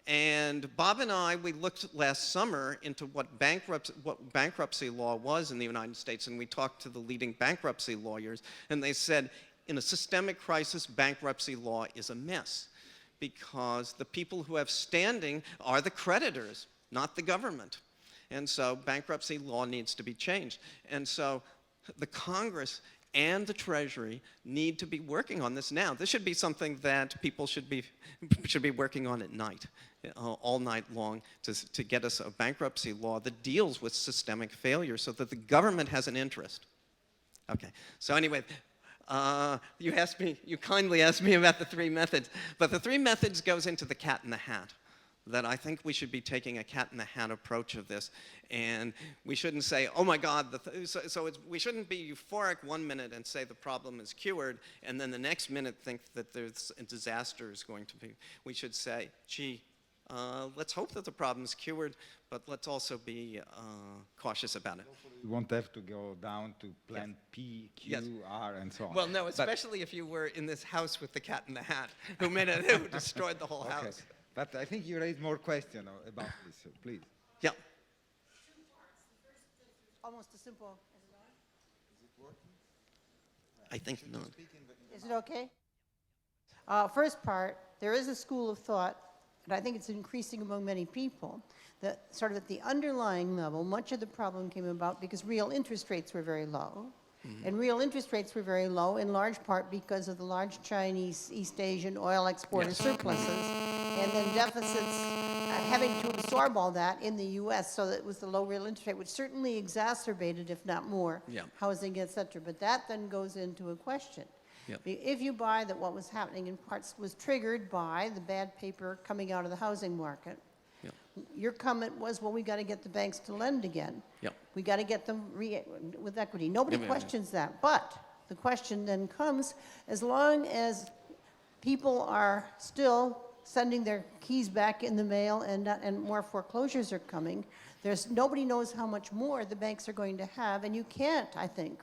And Bob and I, we looked last summer into what bankruptcy law was in the United States, and we talked to the leading bankruptcy lawyers, and they said, in a systemic crisis, bankruptcy law is a mess, because the people who have standing are the creditors, not the government. And so bankruptcy law needs to be changed. And so the Congress and the Treasury need to be working on this now. This should be something that people should be working on at night, all night long, to get us a bankruptcy law that deals with systemic failure so that the government has an interest. Okay, so anyway, you kindly asked me about the three methods, but the three methods goes into the cat in the hat. That I think we should be taking a cat-in-the-hat approach of this, and we shouldn't say, oh my God, we shouldn't be euphoric 1 minute and say the problem is cured, and then the next minute think that there's a disaster is going to be. We should say, gee, let's hope that the problem is cured, but let's also be cautious about it. You won't have to go down to plan P, Q, R, and so on. Well, no, especially if you were in this house with the cat in the hat, who destroyed the whole house. But I think you raised more questions about this, so please. Yeah. Almost as simple. Is it working? I think not. Is it okay? First part, there is a school of thought, and I think it's increasing among many people, that sort of at the underlying level, much of the problem came about because real interest rates were very low. Mm-hmm. And real interest rates were very low in large part because of the large Chinese, East Asian oil exporter surpluses, and then deficits having to absorb all that in the U.S. So that it was the low real interest rate, which certainly exacerbated, if not more, housing, et cetera. But that then goes into a question. Yep. If you buy that what was happening in parts was triggered by the bad paper coming out of the housing market, your comment was, well, we got to get the banks to lend again. Yep. We got to get them with equity. Nobody questions that. But the question then comes, as long as people are still sending their keys back in the mail, and more foreclosures are coming. Nobody knows how much more the banks are going to have, and you can't, I think,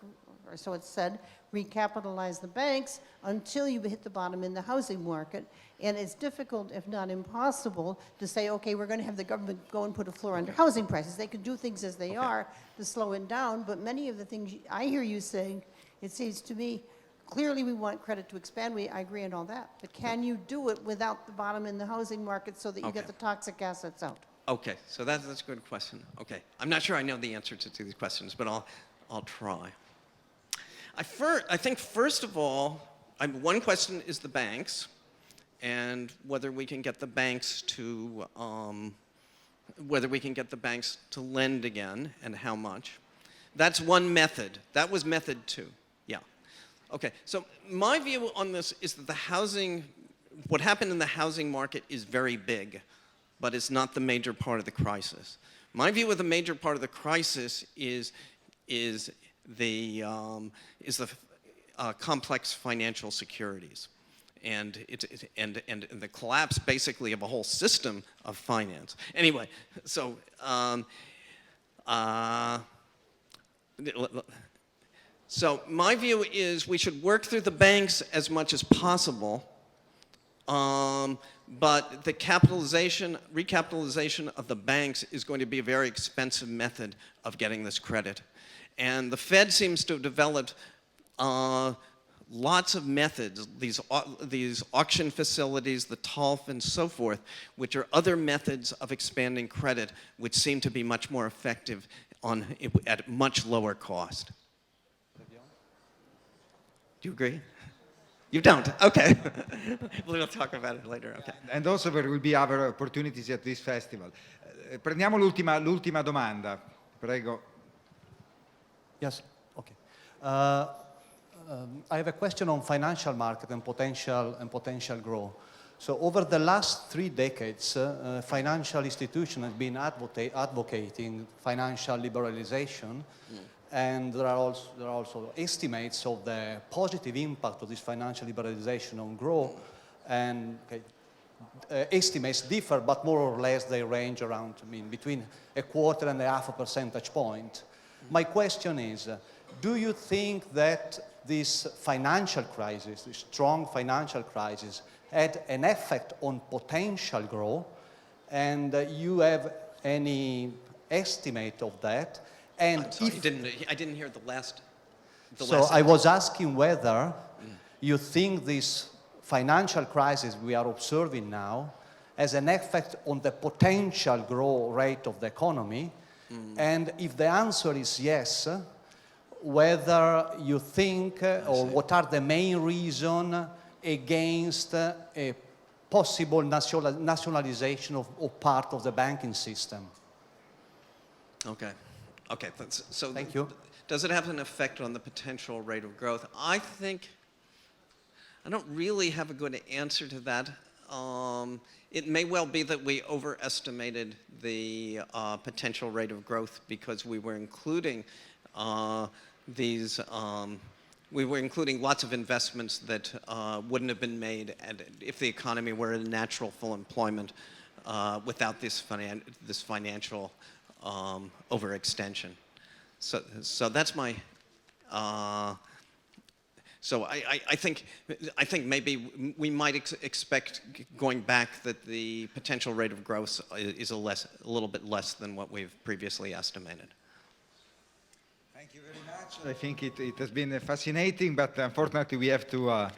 or so it's said, recapitalize the banks until you hit the bottom in the housing market. And it's difficult, if not impossible, to say, okay, we're going to have the government go and put a floor under housing prices. They can do things as they are to slow it down, but many of the things I hear you saying, it seems to me, clearly we want credit to expand, I agree on all that, but can you do it without the bottom in the housing market so that you get the toxic assets out? Okay, so that's a good question. Okay, I'm not sure I know the answer to these questions, but I'll try. I think first of all, one question is the banks, and whether we can get the banks to lend again, and how much. That's one method. That was method 2. Yeah. Okay. So my view on this is that what happened in the housing market is very big, but it's not the major part of the crisis. My view of the major part of the crisis is the complex financial securities, and the collapse basically of a whole system of finance. Anyway, so so my view is we should work through the banks as much as possible, but the recapitalization of the banks is going to be a very expensive method of getting this credit. And the Fed seems to have developed lots of methods, these auction facilities, the TALF and so forth, which are other methods of expanding credit, which seem to be much more effective at much lower cost. Do you agree? You don't? Okay. We'll talk about it later. Okay. And also there will be other opportunities at this festival. Prendiamo l'ultima domanda. Prego. Yes, okay. I have a question on financial market and potential growth. So over the last 3 decades, financial institutions have been advocating financial liberalization, and there are also estimates of the positive impact of this financial liberalization on growth, and estimates differ, but more or less they range around, between 1/4 and 1/2 percentage point. My question is, do you think that this financial crisis, this strong financial crisis, had an effect on potential growth? And you have any estimate of that? And I'm sorry, I didn't hear the last. So I was asking whether you think this financial crisis we are observing now has an effect on the potential growth rate of the economy, and if the answer is yes, whether you think or what are the main reasons against a possible nationalization of part of the banking system. Okay. Okay, so thank you. Does it have an effect on the potential rate of growth? I think I don't really have a good answer to that. It may well be that we overestimated the potential rate of growth because we were including lots of investments that wouldn't have been made if the economy were in natural full employment without this financial overextension. So that's my. So I think maybe we might expect going back that the potential rate of growth is a little bit less than what we've previously estimated. Thank you very much. I think it has been fascinating, but unfortunately we have to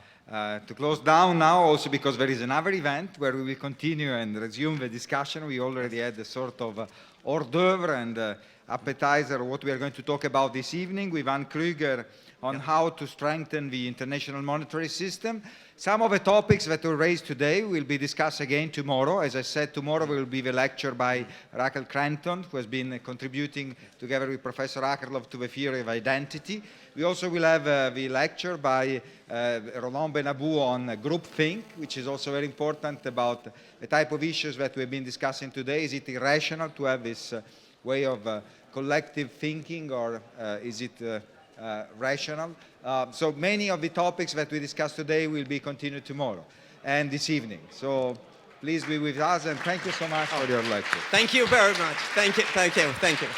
close down now, also because there is another event where we will continue and resume the discussion. We already had a sort of hors d'oeuvre and appetizer of what we are going to talk about this evening with Anne Kruger on how to strengthen the international monetary system. Some of the topics that were raised today will be discussed again tomorrow. As I said, tomorrow will be the lecture by Rachel Cranton, who has been contributing together with Professor AKERLOF to the theory of identity. We also will have the lecture by Roland Benabou on groupthink, which is also very important about the type of issues that we've been discussing today. Is it irrational to have this way of collective thinking, or is it rational? So many of the topics that we discussed today will be continued tomorrow. and this evening. So please be with us, and thank you so much for your lecture. Thank you very much. Thank you, thank you, thank you.